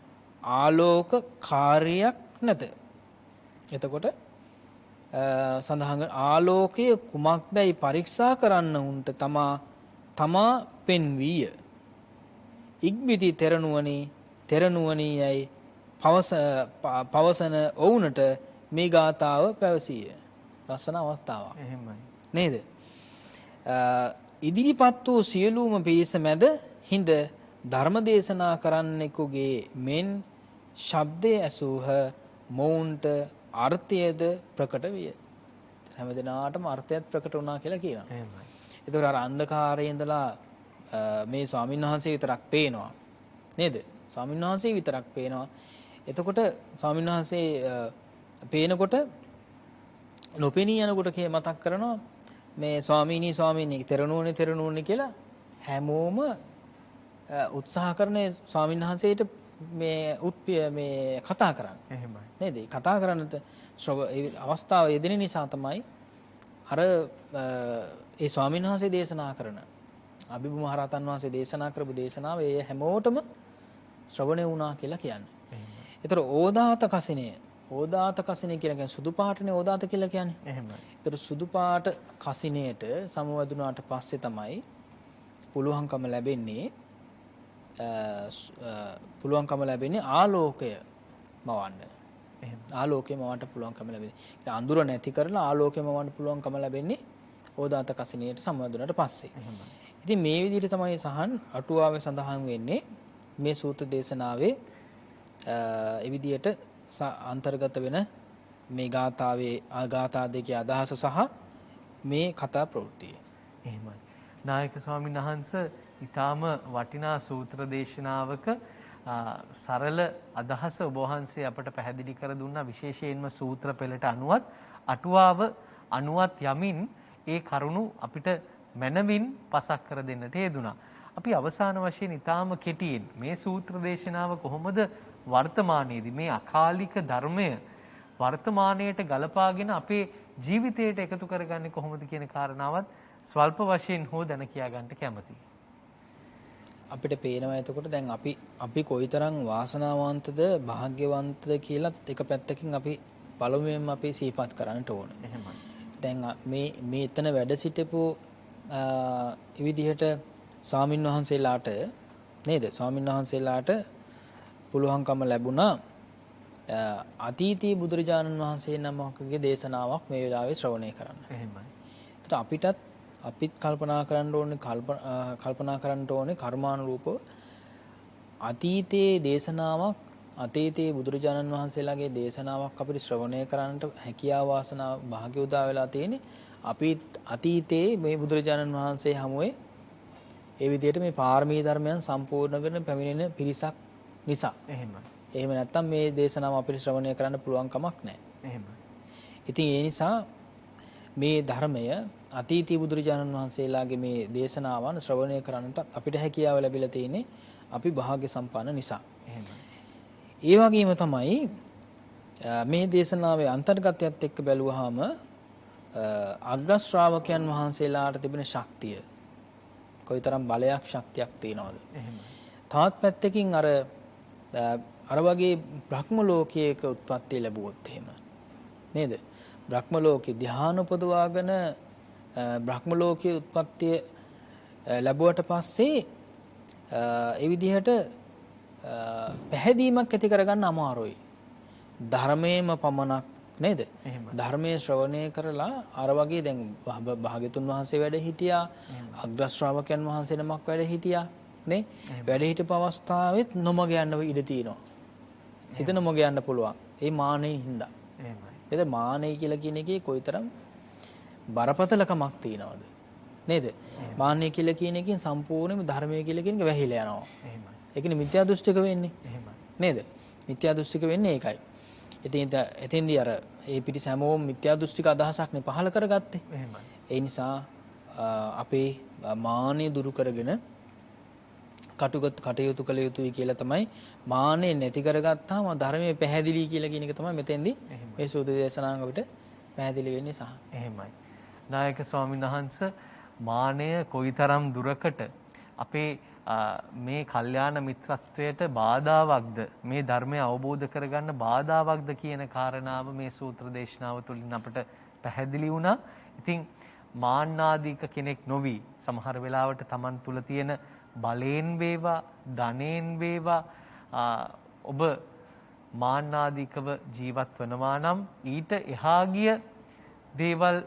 ආලෝක කාර්යයක් නැත. එතකොට සඳහන් ආලෝකයේ කුමක්දයි පරීක්ෂා කරන්න උන්ට තමා පෙන්වීය. ඉක්බිති තෙරණුවනීයයි පවසන ඔවුනට මේ ගාථාව පැවසීය. ලස්සන අවස්ථාවක්. එහෙමයි. නේද? ඉදිරිපත් වූ සියලුම පිරිස මැද හිඳ ධර්ම දේශනා කරන්නෙකුගේ මෙන් ශබ්දය ඇසූහ මොවුන්ට අර්ථයද ප්‍රකට විය. හැමදෙනාටම අර්ථයත් ප්‍රකට වුණා කියලා කියනවා. එහෙමයි. ඒතකොට අර අන්ධකාරයේ ඉඳලා මේ ස්වාමීන් වහන්සේ විතරක් පේනවා. නේද? ස්වාමීන් වහන්සේ විතරක් පේනවා. එතකොට ස්වාමීන් වහන්සේ පේනකොට නොපෙනී යනකොට කේ මතක් කරනවා මේ ස්වාමීනි තෙරණුවනි කියලා හැමෝම උත්සාහ කරන්නේ ස්වාමීන් වහන්සේට මේ කතා කරන්න. එහෙමයි. නේද? කතා කරන්නට අවස්ථාව යෙදෙන නිසා තමයි අර ඒ ස්වාමීන් වහන්සේ දේශනා කරන අභිභු මහරහතන් වහන්සේ දේශනා කරපු දේශනාව ඒ හැමෝටම ශ්‍රවණය වුණා කියලා කියන්නේ. ඒතර ඕදාත කසිනේ කියලා කියන්නේ සුදු පාටනේ ඕදාත කියලා කියන්නේ. එහෙමයි. ඒතර සුදු පාට කසිනේට සමවැදුනාට පස්සේ තමයි පුළුවන්කම ලැබෙන්නේ ආලෝකය මවන්න. එහෙම. ආලෝකය මවන්න පුළුවන්කම ලැබෙන්නේ. ඒ අඳුර නැති කරලා ආලෝකය මවන්න පුළුවන්කම ලැබෙන්නේ ඕදාත කසිනේට සමවැදුනාට පස්සේ. එහෙමයි. ඉතින් මේ විදිහට තමයි සහන් අටුවාවේ සඳහන් වෙන්නේ මේ සූත්‍ර දේශනාවේ ඒ විදිහට අන්තර්ගත වෙන මේ ගාථා දෙකේ අදහස සහ මේ කතා ප්‍රවෘත්තිය. එහෙමයි. නායක ස්වාමීන් වහන්සේ ඊටාම වටිනා සූත්‍ර දේශනාවක සරල අදහස ඔබ වහන්සේ අපට පැහැදිලි කර දුන්නා. විශේෂයෙන්ම සූත්‍ර පෙළට අනුවත් අටුවාව අනුවත් යමින් ඒ කරුණු අපිට මනමින් පසක් කර දෙන්නට යෙදුණා. අපි අවසාන වශයෙන් ඊටාම කෙටියෙන් මේ සූත්‍ර දේශනාව කොහොමද වර්තමානයේදී මේ අකාලික ධර්මය වර්තමානයට ගලපාගෙන අපේ ජීවිතයට එකතු කරගන්නේ කොහොමද කියන කාරණාවත් ස්වල්ප වශයෙන් හෝ දැන කියා ගන්නට කැමතියි. අපිට පේනවා එතකොට දැන් අපි කොයිතරම් වාසනාවන්තද භාග්‍යවන්තද කියලා එක පැත්තකින් අපි පළමුවෙන්ම අපි සිහිපත් කරන්නට ඕනේ. එහෙමයි. දැන් මේ එතන වැඩ සිටපු විදිහට ස්වාමින් වහන්සේලාට නේද? ස්වාමින් වහන්සේලාට පුළුවන්කම ලැබුණා අතීතී බුදුරජාණන් වහන්සේ නමකගේ දේශනාවක් මේ වෙලාවේ ශ්‍රවණය කරන්න. එහෙමයි. ඒත් අපිත් කල්පනා කරන්න ඕනේ කර්මානුරූපව අතීතයේ දේශනාවක් අතීතයේ බුදුරජාණන් වහන්සේලාගේ දේශනාවක් අපිට ශ්‍රවණය කරන්නට හැකියාව වාසනාව භාග්‍ය උදා වෙලා තියෙන්නේ. අපි අතීතයේ මේ බුදුරජාණන් වහන්සේ හමුවේ ඒ විදිහට මේ පාරමී ධර්මයන් සම්පූර්ණ කරන පැමිණෙන පිරිසක් නිසා. එහෙමයි. එහෙම නැත්නම් මේ දේශනාව අපිට ශ්‍රවණය කරන්න පුළුවන් කමක් නැහැ. එහෙමයි. ඉතින් ඒ නිසා මේ ධර්මය අතීතී බුදුරජාණන් වහන්සේලාගේ මේ දේශනාවන් ශ්‍රවණය කරන්නට අපිට හැකියාව ලැබිලා තියෙන්නේ අපි භාග්‍ය සම්පන්න නිසා. එහෙමයි. ඒ වගේම තමයි මේ දේශනාවේ අන්තර්ගතයත් එක්ක බැලුවාම අග්‍ර ශ්‍රාවකයන් වහන්සේලාට තිබෙන ශක්තිය කොයිතරම් බලයක් ශක්තියක් තියනවද? එහෙමයි. තවත් පැත්තකින් අර වගේ බ්‍රහ්ම ලෝකයක උත්පත්ති ලැබුවොත් එහෙම නේද? බ්‍රහ්ම ලෝකේ ධ්‍යාන උපදවාගෙන බ්‍රහ්ම ලෝකයේ උත්පත්තිය ලැබුවට පස්සේ ඒ විදිහට පැහැදීමක් ඇති කරගන්න අමාරුයි. ධර්මයේම පමණක් නේද? ධර්මයේ ශ්‍රවණය කරලා අර වගේ දැන් භාග්‍යතුන් වහන්සේ වැඩ හිටියා, අග්‍ර ශ්‍රාවකයන් වහන්සේ නමක් වැඩ හිටියා නේ? වැඩ හිටපු අවස්ථාවෙත් නොමග යන්න ඉඩ තියෙනවා. සිත නොමග යන්න පුළුවන්. ඒ මානෙන් හින්දා. එහෙමයි. එතකොට මානෙ කියලා කියන එකේ කොයිතරම් බරපතලකමක් තියෙනවද? නේද? මානෙ කියලා කියන එකෙන් සම්පූර්ණයෙන්ම ධර්මය කියලා කියන එක වැහිලා යනවා. එහෙමයි. ඒ කියන්නේ මිත්‍යා දෘෂ්ටික වෙන්නේ. එහෙමයි. නේද? මිත්‍යා දෘෂ්ටික වෙන්නේ ඒකයි. එතෙන්දී අර ඒ පිටිස හැමෝම මිත්‍යා දෘෂ්ටික අදහසක් නේ පහල කරගත්තේ. එහෙමයි. ඒ නිසා අපේ මානෙ දුරු කරගෙන කටයුතු කළ යුතුයි කියලා තමයි මානෙ නැති කරගත්තාම ධර්මයේ පැහැදිලි කියලා කියන එක තමයි මෙතෙන්දී මේ සූත්‍ර දේශනාවෙන් අපිට පැහැදිලි වෙන්නේ සහ. එහෙමයි. නායක ස්වාමීන් වහන්සේ මානය කොයිතරම් දුරකට අපේ මේ කල්යාණ මිත්‍රත්වයට බාධාවක්ද මේ ධර්මය අවබෝධ කරගන්න බාධාවක්ද කියන කාරණාව මේ සූත්‍ර දේශනාව තුළින් අපට පැහැදිලි වුණා. ඉතින් මාන්නාදීක කෙනෙක් නොවි සමහර වෙලාවට Taman තුල තියෙන බලයෙන් වේවා ධනෙන් වේවා ඔබ මාන්නාදීකව ජීවත් වෙනවා නම් ඊට එහා ගිය දේවල්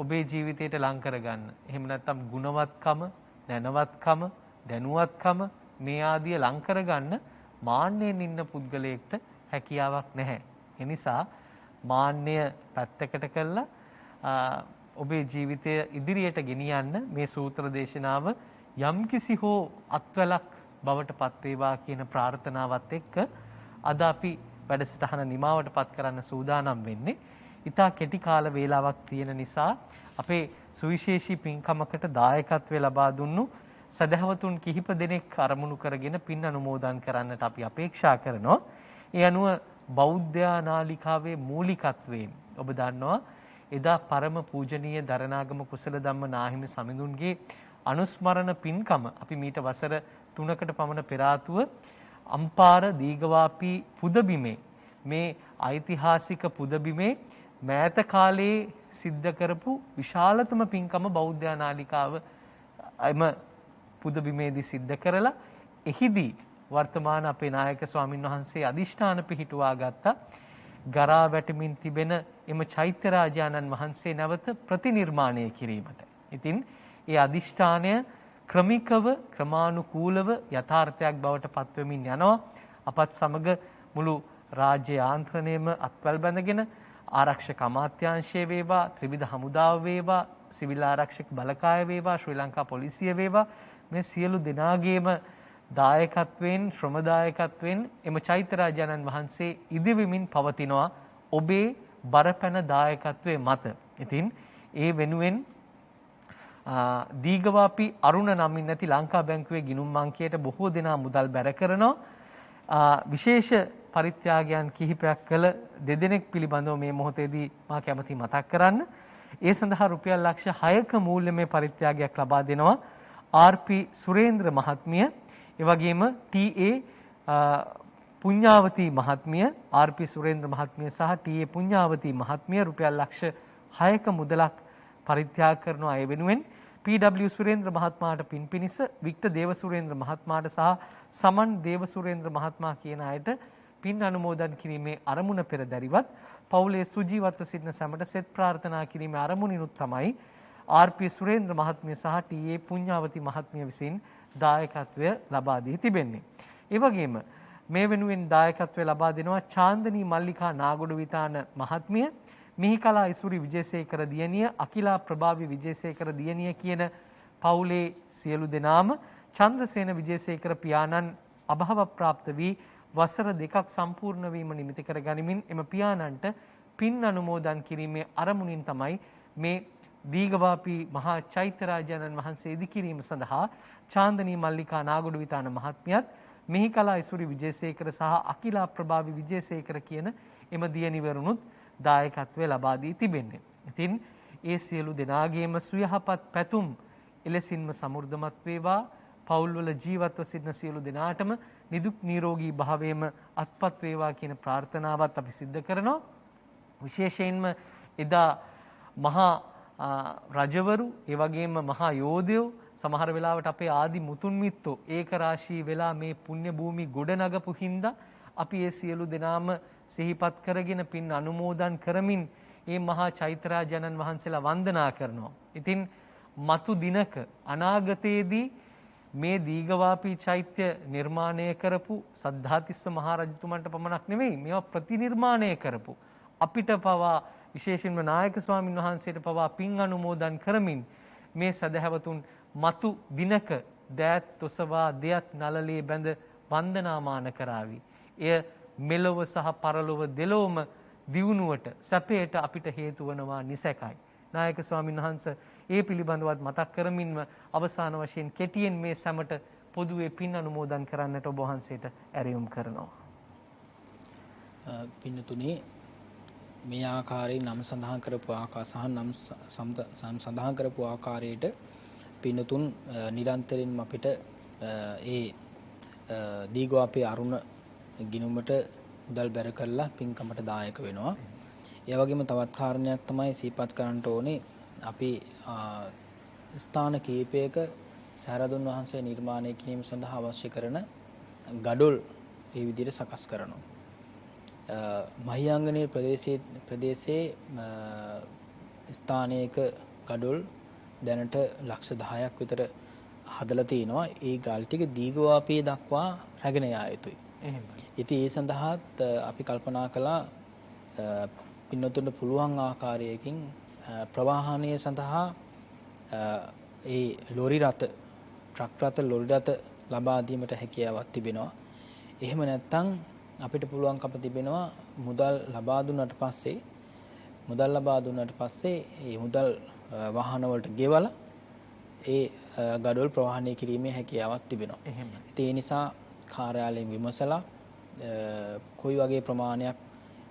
ඔබේ ජීවිතයට ලං කරගන්න. එහෙම නැත්නම් ගුණවත්කම, නැනවත්කම, දැනුවත්කම මේ ආදිය ලං කරගන්න මාන්නයෙන් ඉන්න පුද්ගලයෙක්ට හැකියාවක් නැහැ. ඒ නිසා මාන්නය පැත්තකට කළා ඔබේ ජීවිතය ඉදිරියට ගෙනියන්න මේ සූත්‍ර දේශනාව යම්කිසි හෝ අත්වලක් බවට පත් වේවා කියන ප්‍රාර්ථනාවත් එක්ක අද අපි වැඩසටහන නිමාවට පත් කරන්න සූදානම් වෙන්නේ. ඉතා කෙටි කාල වේලාවක් තියෙන නිසා අපේ සුවිශේෂී පින්කමකට දායකත්වය ලබා දුන්නු සදහවතුන් කිහිප දෙනෙක් අරමුණු කරගෙන පින් අනුමෝදන් කරන්නට අපි අපේක්ෂා කරනවා. ඒ අනුව බෞද්ධ නාලිකාවේ මූලිකත්වයෙන් ඔබ දන්නවා එදා පරම පූජනීය දරණාගම කුසල ධම්ම නාහිමි සමිඳුන්ගේ අනුස්මරණ පින්කම අපි මීට වසර 3කට පමණ පෙර ආතුව අම්පාර දීගවාපී පුදබිමේ මේ ඓතිහාසික පුදබිමේ මෑත කාලයේ සිද්ධ කරපු විශාලතම පින්කම බෞද්ධ නාලිකාව එම පුදබිමේදී සිද්ධ කරලා එහිදී වර්තමාන අපේ නායක ස්වාමින් වහන්සේ අදිෂ්ඨාන පිහිටුවා ගත්තා ගරා වැටමින් තිබෙන එම චෛත්‍ය රාජානන් වහන්සේ නැවත ප්‍රතිනිර්මාණය කිරීමට. ඉතින් ඒ අදිෂ්ඨානය ක්‍රමිකව ක්‍රමානුකූලව යථාර්ථයක් බවට පත්වෙමින් යනවා. අපත් සමග මුළු රාජ්‍ය යාන්ත්‍රණයම අත්වැල් බැඳගෙන ආරක්ෂක අමාත්‍යාංශය වේවා, ත්‍රිවිධ හමුදාව වේවා, සිවිල් ආරක්ෂක බලකාය වේවා, ශ්‍රී ලංකා පොලිසිය වේවා මේ සියලු දෙනාගේම දායකත්වයෙන් ශ්‍රමදායකත්වයෙන් එම චෛත්‍ය රාජානන් වහන්සේ ඉදිවෙමින් පවතිනවා ඔබේ බරපැන දායකත්වයේ මත. ඉතින් ඒ වෙනුවෙන් දීගවාපි අරුණ නමින් නැති ලංකා බැංකුවේ ගිණුම් අංකයට බොහෝ දෙනා මුදල් බැර කරනවා. විශේෂ පරිත්‍යාගයන් කිහිපයක් කළ දෙදෙනෙක් පිළිබඳව මේ මොහොතේදී මා කැමැති මතක් කරන්න. ඒ සඳහා රුපියල් ලක්ෂ 6ක මූල්‍යමය පරිත්‍යාගයක් ලබා දෙනවා ආර්.පී. සුරේන්ද්‍ර මහත්මිය, ඒ වගේම ටී.ඒ. පුඤ්ඤාවති මහත්මිය, ආර්.පී. සුරේන්ද්‍ර මහත්මිය සහ ටී.ඒ. පුඤ්ඤාවති මහත්මිය රුපියල් ලක්ෂ 6ක මුදලක් පරිත්‍යාග කරනවා. ඒ වෙනුවෙන් පී.ඩබ්ලිව්. සුරේන්ද්‍ර මහත්මයාට පින් පිනිස, වික්ටර් දේවසුරේන්ද්‍ර මහත්මයාට සහ සමන් දේවසුරේන්ද්‍ර මහත්මයා කියන අයට පින් අනුමෝදන් කිරීමේ අරමුණ පෙරදරිවත් පවුලේ සුජීවත්ව සිටින සැමට සෙත් ප්‍රාර්ථනා කිරීමේ අරමුණිනුත් තමයි ආර්.පී. සුරේන්ද්‍ර මහත්මිය සහ ටී.ඒ. පුඤ්ඤාවති මහත්මිය විසින් දායකත්වය ලබා දී තිබෙන්නේ. ඒ වගේම මේ වෙනුවෙන් දායකත්වය ලබා දෙනවා චාන්දනී මල්ලිකා නාගොඩ විතාන මහත්මිය, මිහිකලා ඉසුරි විජේසේකර දියණිය, අකිලා ප්‍රභාවි විජේසේකර දියණිය කියන පවුලේ සියලු දෙනාම චන්ද්‍රසේන විජේසේකර පියාණන් අභාව ප්‍රාප්ත වී වසර 2ක් සම්පූර්ණ වීම නිමිති කර ගනිමින් එම පියාණන්ට පින් අනුමෝදන් කිරීමේ අරමුණින් තමයි මේ දීගවාපී මහා චෛත්‍ය රාජානන් වහන්සේ ඉදිකිරීම සඳහා චාන්දනී මල්ලිකා නාගොඩ විතාන මහත්මියත්, මිහිකලා ඉසුරි විජේසේකර සහ අකිලා ප්‍රභාවි විජේසේකර කියන එම දියණිවරුනුත් දායකත්වය ලබා දී තිබෙන්නේ. ඉතින් ඒ සියලු දෙනාගේම සුවයහපත් පැතුම් එලෙසින්ම සමෘද්ධමත් වේවා. පවුල්වල ජීවත්ව සිටින සියලු දෙනාටම නිදුක් නිරෝගී භාවයේම අත්පත් වේවා කියන ප්‍රාර්ථනාවත් අපි සිද්ධ කරනවා. විශේෂයෙන්ම එදා මහා රජවරු, ඒ වගේම මහා යෝධයෝ, සමහර වෙලාවට අපේ ආදි මුතුන් මිත්තෝ ඒක රාශී වෙලා මේ පුණ්‍ය භූමි ගොඩ නගපු හින්දා අපි ඒ සියලු දෙනාම සිහිපත් කරගෙන පින් අනුමෝදන් කරමින් මේ මහා චෛත්‍ය රාජානන් වහන්සේලා වන්දනා කරනවා. ඉතින් මතු දිනක අනාගතයේදී මේ දීගවාපී චෛත්‍ය නිර්මාණය කරපු සද්ධාතිස්ස මහ රජතුමන්ට පමණක් නෙවෙයි, මේවා ප්‍රතිනිර්මාණය කරපු අපිට පවා විශේෂයෙන්ම නායක ස්වාමින් වහන්සේට පවා පින් අනුමෝදන් කරමින් මේ සදහැවතුන් මතු දිනක දෑත් ඔසවා දෙයත් නලලේ බැඳ වන්දනාමාන කරાવી. එය මෙලොව සහ පරලොව දෙලොවම දියුණුවට සැපයට අපිට හේතු වනවා නිසැකයි. නායක ස්වාමීන් වහන්සේ ඒ පිළිබඳවත් මතක් කරමින්ම අවසාන වශයෙන් කෙටියෙන් මේ සැමට පොදුවේ පින් අනුමෝදන් කරන්නට ඔබ වහන්සේට ඇරයුම් කරනවා. පින්නතුනේ මේ ආකාරයෙන් නම් සඳහන් කරපු සහ නම් සඳහන් කරපු ආකාරයට පින්නතුන් නිරන්තරයෙන්ම අපිට ඒ දීගවාපේ අරුණ ගිනුමට මුදල් බැර කරලා පින්කමට දායක වෙනවා. ඒ වගේම තවත් කාරණයක් තමයි සිහිපත් කරන්න ඕනේ අපි ස්ථාන කීපයක සාරදුන් වහන්සේ නිර්මාණය කිරීම සඳහා අවශ්‍ය කරන ගඩොල් ඒ විදිහට සකස් කරනවා. මහියංගනීය ප්‍රදේශයේ ස්ථානයක ගඩොල් දැනට ලක්ෂ 10ක් විතර හදලා තිනවා. ඒ ගල් ටික දීඝවාපිය දක්වා රැගෙන යා යුතුයි. ඉතින් ඒ සඳහාත් අපි කල්පනා කළා පින්නතුන්ට පුළුවන් ආකාරයකින් ප්‍රවාහනය සඳහා ඒ ලොරි රථ ට්‍රක් රථ ලොරි රථ ලබා දීමට හැකියාවක් තිබෙනවා. එහෙම නැත්නම් අපිට පුළුවන්කම තිබෙනවා මුදල් ලබා දුන්නාට පස්සේ ඒ මුදල් වාහන වලට ගෙවලා ඒ ගඩොල් ප්‍රවාහනය කිරීමේ හැකියාවක් තිබෙනවා. ඒ නිසා කාර්යාලයෙන් විමසලා කොයි වගේ ප්‍රමාණයක්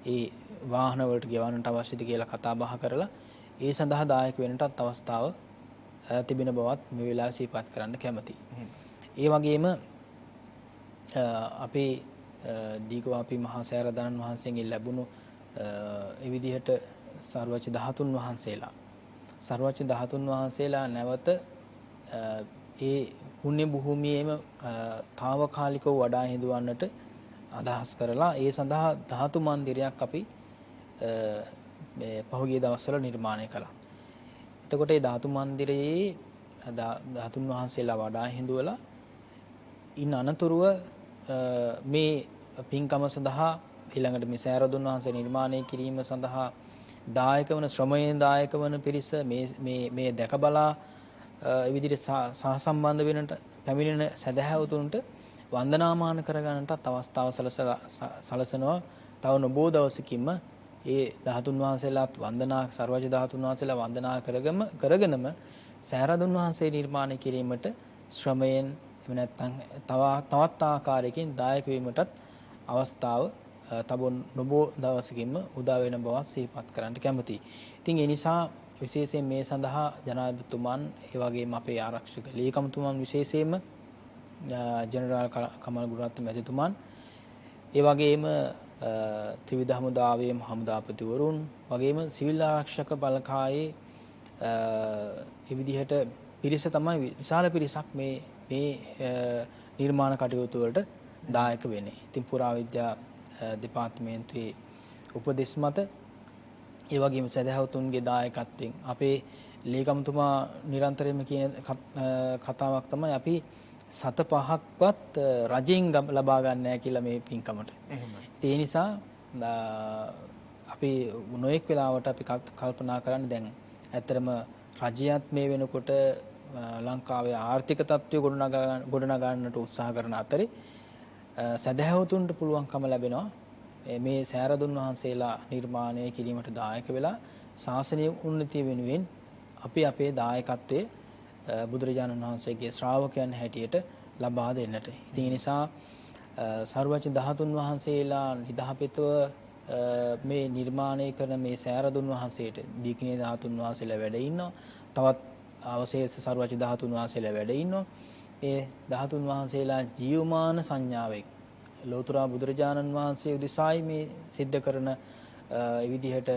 ඒ වාහන වලට ගෙවන්නට අවශ්‍යද කියලා කතා බහ කරලා ඒ සඳහා දායක වෙන්නටත් අවස්ථාව තිබෙන බවත් මේ වෙලාව සිහිපත් කරන්න කැමතියි. ඒ වගේම අපේ දීඝවාපී මහා සෑරදානන් වහන්සේගෙන් ලැබුණු ඒ විදිහට සර්වච ධාතුන් වහන්සේලා නැවත ඒ පුණ්‍ය භූමියේම తాවකාලිකව වඩා හිඳවන්නට අදහස් කරලා ඒ සඳහා ධාතු මන්දිරයක් අපි මේ පහුගිය දවස්වල නිර්මාණය කළා. එතකොට ඒ ධාතු මන්දිරයේ ධාතුන් වහන්සේලා වඩා හිඳුවලා ඉන් අනතුරුව මේ පින්කම සඳහා ඊළඟට මේ සෑරදුන් වහන්සේ නිර්මාණය කිරීම සඳහා දායක වන ශ්‍රමයෙන් දායක වන පිරිස මේ දැක බලා ඒ විදිහට සහසම්බන්ධ වෙනට පැමිණෙන සදහැවතුන්ට වන්දනාමාන කරගන්නටත් අවස්ථාව සලසනවා. තව නොබෝ දවසකින්ම ඒ ධාතුන් වහන්සේලා සර්වජ්‍ය ධාතුන් වහන්සේලා වන්දනා කරගෙනම සෑරදුන් වහන්සේ නිර්මාණය කිරීමට ශ්‍රමයෙන් එහෙම නැත්නම් තවත් ආකාරයකින් දායක වීමටත් අවස්ථාව නොබෝ දවසකින්ම උදා වෙන බව සිහිපත් කරන්න කැමතියි. ඉතින් ඒ නිසා විශේෂයෙන් මේ සඳහා ජනාධිපතිතුමන් ඒ වගේම අපේ ආරක්ෂක ලේකම්තුමන් විශේෂයෙන්ම ජෙනරාල් කමල් ගුණරත්න මැතිතුමන් ඒ වගේම ත්‍රිවිධ හමුදාවේ හමුදාපතිවරුන් වගේම සිවිල් ආරක්ෂක බලකායේ ඒ විදිහට පිරිස තමයි විශාල පිරිසක් මේ නිර්මාණ කටයුතු වලට දායක වෙන්නේ. ඉතින් පුරාවිද්‍යා දෙපාර්තමේන්තුවේ උපදෙස් මත ඒ වගේම සදහැවතුන්ගේ දායකත්වයෙන් අපේ ලේකම්තුමා නිරන්තරයෙන්ම කියන කතාවක් තමයි අපි 7-5ක්වත් රජෙන් ලබා ගන්න නැහැ කියලා මේ පින්කමට. ඒ නිසා අපි නොඑක් වෙලාවට අපි කල්පනා කරන්නේ දැන් ඇත්තරම රජයත් මේ වෙනකොට ලංකාවේ ආර්ථික තත්ත්වය ගොඩනගා ගන්නට උත්සාහ කරන අතරේ සදහැවතුන්ට පුළුවන්කම ලැබෙනවා මේ සෑරදුන් වහන්සේලා නිර්මාණය කිරීමට දායක වෙලා ශාසනීය උන්නතිය වෙනුවෙන් අපි අපේ දායකත්වයේ බුදුරජාණන් වහන්සේගේ ශ්‍රාවකයන් හැටියට ලබා දෙන්නට. ඉතින් ඒ නිසා සර්වජ්‍ය ධාතුන් වහන්සේලා නිදහපිතව මේ නිර්මාණය කරන මේ සෑරදුන් වහන්සේට දීක්ෂණීය ධාතුන් වහන්සේලා වැඩ ඉන්නවා. තවත් අවශේෂ සර්වජ්‍ය ධාතුන් වහන්සේලා වැඩ ඉන්නවා. ඒ ධාතුන් වහන්සේලා ජීවමාන සංඥාවෙන් ලෝතර බුදුරජාණන් වහන්සේ උදෙසායි මේ සිද්ධ කරන විදිහට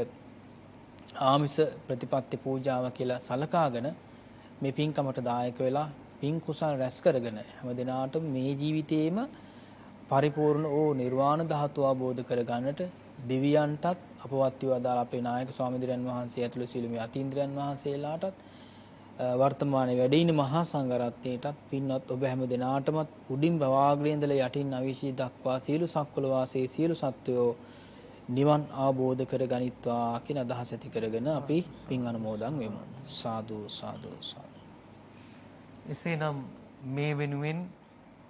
ආමිස ප්‍රතිපත්ති පූජාව කියලා සලකාගෙන මේ පින්කමට දායක වෙලා පින් කුසල් රැස් කරගෙන හැම දිනාටම මේ ජීවිතේම පරිපූර්ණ වූ නිර්වාණ ධාතුව අවබෝධ කරගන්නට දෙවියන්ටත් අපවත් වූ අපේ නායක ස්වාමීන් වහන්සේ ඇතුළු සියලුම අතීන්ද්‍රයන් වහන්සේලාටත් වර්තමානයේ වැඩ ඉන්න මහා සංඝරත්නයටත් පින්වත් ඔබ හැම දිනාටමත් උඩින් බවාග්‍රේ ඉඳලා යටින් අවීශී දක්වා සියලු සක්වල වාසී සියලු සත්වයෝ නිවන් අවබෝධ කර ගනිත්වා කියන අදහස ඇති කරගෙන අපි පින් අනුමෝදන් වෙමු. සාදු සාදු සාදු. එසේනම් මේ වෙනුවෙන්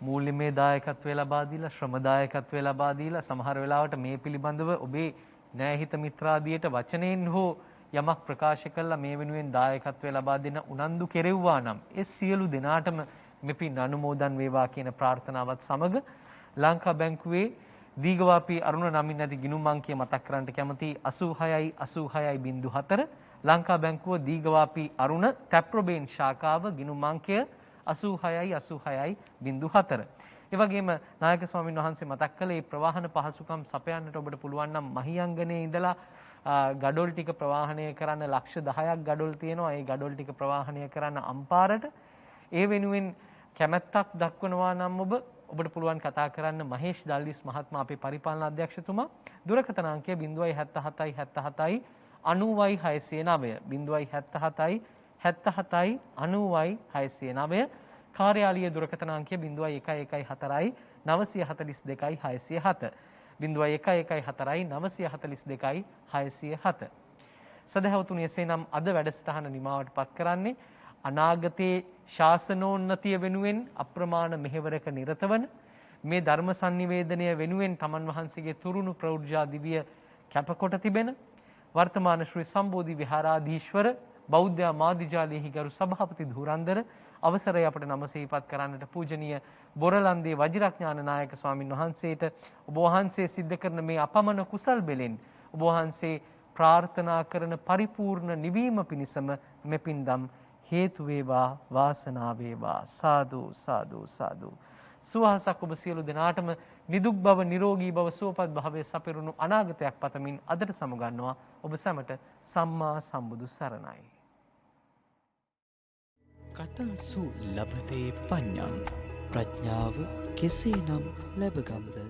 මූල්‍යමය දායකත්වය ලබා දීලා ශ්‍රම දායකත්වය ලබා දීලා සමහර වෙලාවට මේ පිළිබඳව ඔබේ නෑහිත මිත්‍රාදියට වචනෙන් හෝ යමක් ප්‍රකාශ කළා මේ වෙනුවෙන් දායකත්වය ලබා දෙන උනන්දු කෙරෙව්වා නම් ඒ සියලු දෙනාටම මෙපින් අනුමෝදන් වේවා කියන ප්‍රාර්ථනාවත් සමග ලංකා බැංකුවේ දීගවාපී අරුණ නමින් ඇති ගිණුම් අංකය මතක් කරන්නට කැමති 86යි 86.04 ලංකා බැංකුව දීගවාපී අරුණ තැප්‍රොබේන් ශාඛාව ගිණුම් අංකය 86යි 86.04. ඒ වගේම නායක ස්වාමීන් වහන්සේ මතක් කළේ ප්‍රවාහන පහසුකම් සපයන්නට ඔබට පුළුවන් නම් මහියංගනේ ඉඳලා ගඩොල් ටික ප්‍රවාහනය කරන්න ලක්ෂ 10ක් ගඩොල් තියෙනවා. ඒ ගඩොල් ටික ප්‍රවාහනය කරන්න අම්පාරට ඒ වෙනුවෙන් කැමැත්තක් දක්වනවා නම් ඔබට පුළුවන් කතා කරන්න මහේෂ් දල්විස් මහත්මයා අපේ පරිපාලන අධ්‍යක්ෂතුමා. දුරකථන අංකය 077 77 90 609 077 77 90 කාර්යාලීය දුරකථන අංකය 0114 942 607 0114 942 607. සදහවතුනි එසේනම් අද වැඩසටහන නිමාවට පත් කරන්නේ අනාගතයේ ශාසනෝන්නතිය වෙනුවෙන් අප්‍රමාණ මෙහෙවරක නිරත වන මේ ධර්ම sannivedanaya වෙනුවෙන් තමන් වහන්සේගේ තුරුණු ප්‍රෞಢජා දිවිය කැපකොට තිබෙන වර්තමාන ශ්‍රී සම්බෝධි විහාරාධීශවර බෞද්ධ මාධ්‍යාලයේහි ගරු සභාපති ධුරන්දර අවසරයි අපට නම සිහිපත් කරන්නට පූජනීය බොරලන්දේ වජිරඥාන නායක ස්වාමින් වහන්සේට ඔබ වහන්සේ සිද්ධ කරන මේ අපමණ කුසල් බෙලෙන් ඔබ වහන්සේ ප්‍රාර්ථනා කරන පරිපූර්ණ නිවීම පිණිසම මෙපින්දම් හේතු වේවා වාසනාව වේවා සාදු සාදු සාදු. සුවහසක් ඔබ සියලු දෙනාටම නිදුක් බව නිරෝගී බව සුවපත් භාවයේ සපිරුණු අනාගතයක් පතමින් අදට සමුගන්නවා ඔබ සැමට සම්මා සම්බුදු සරණයි. කතංසු ලබතේ පඤ්ඤං ප්‍රඥාව කෙසේනම් ලැබගම්ද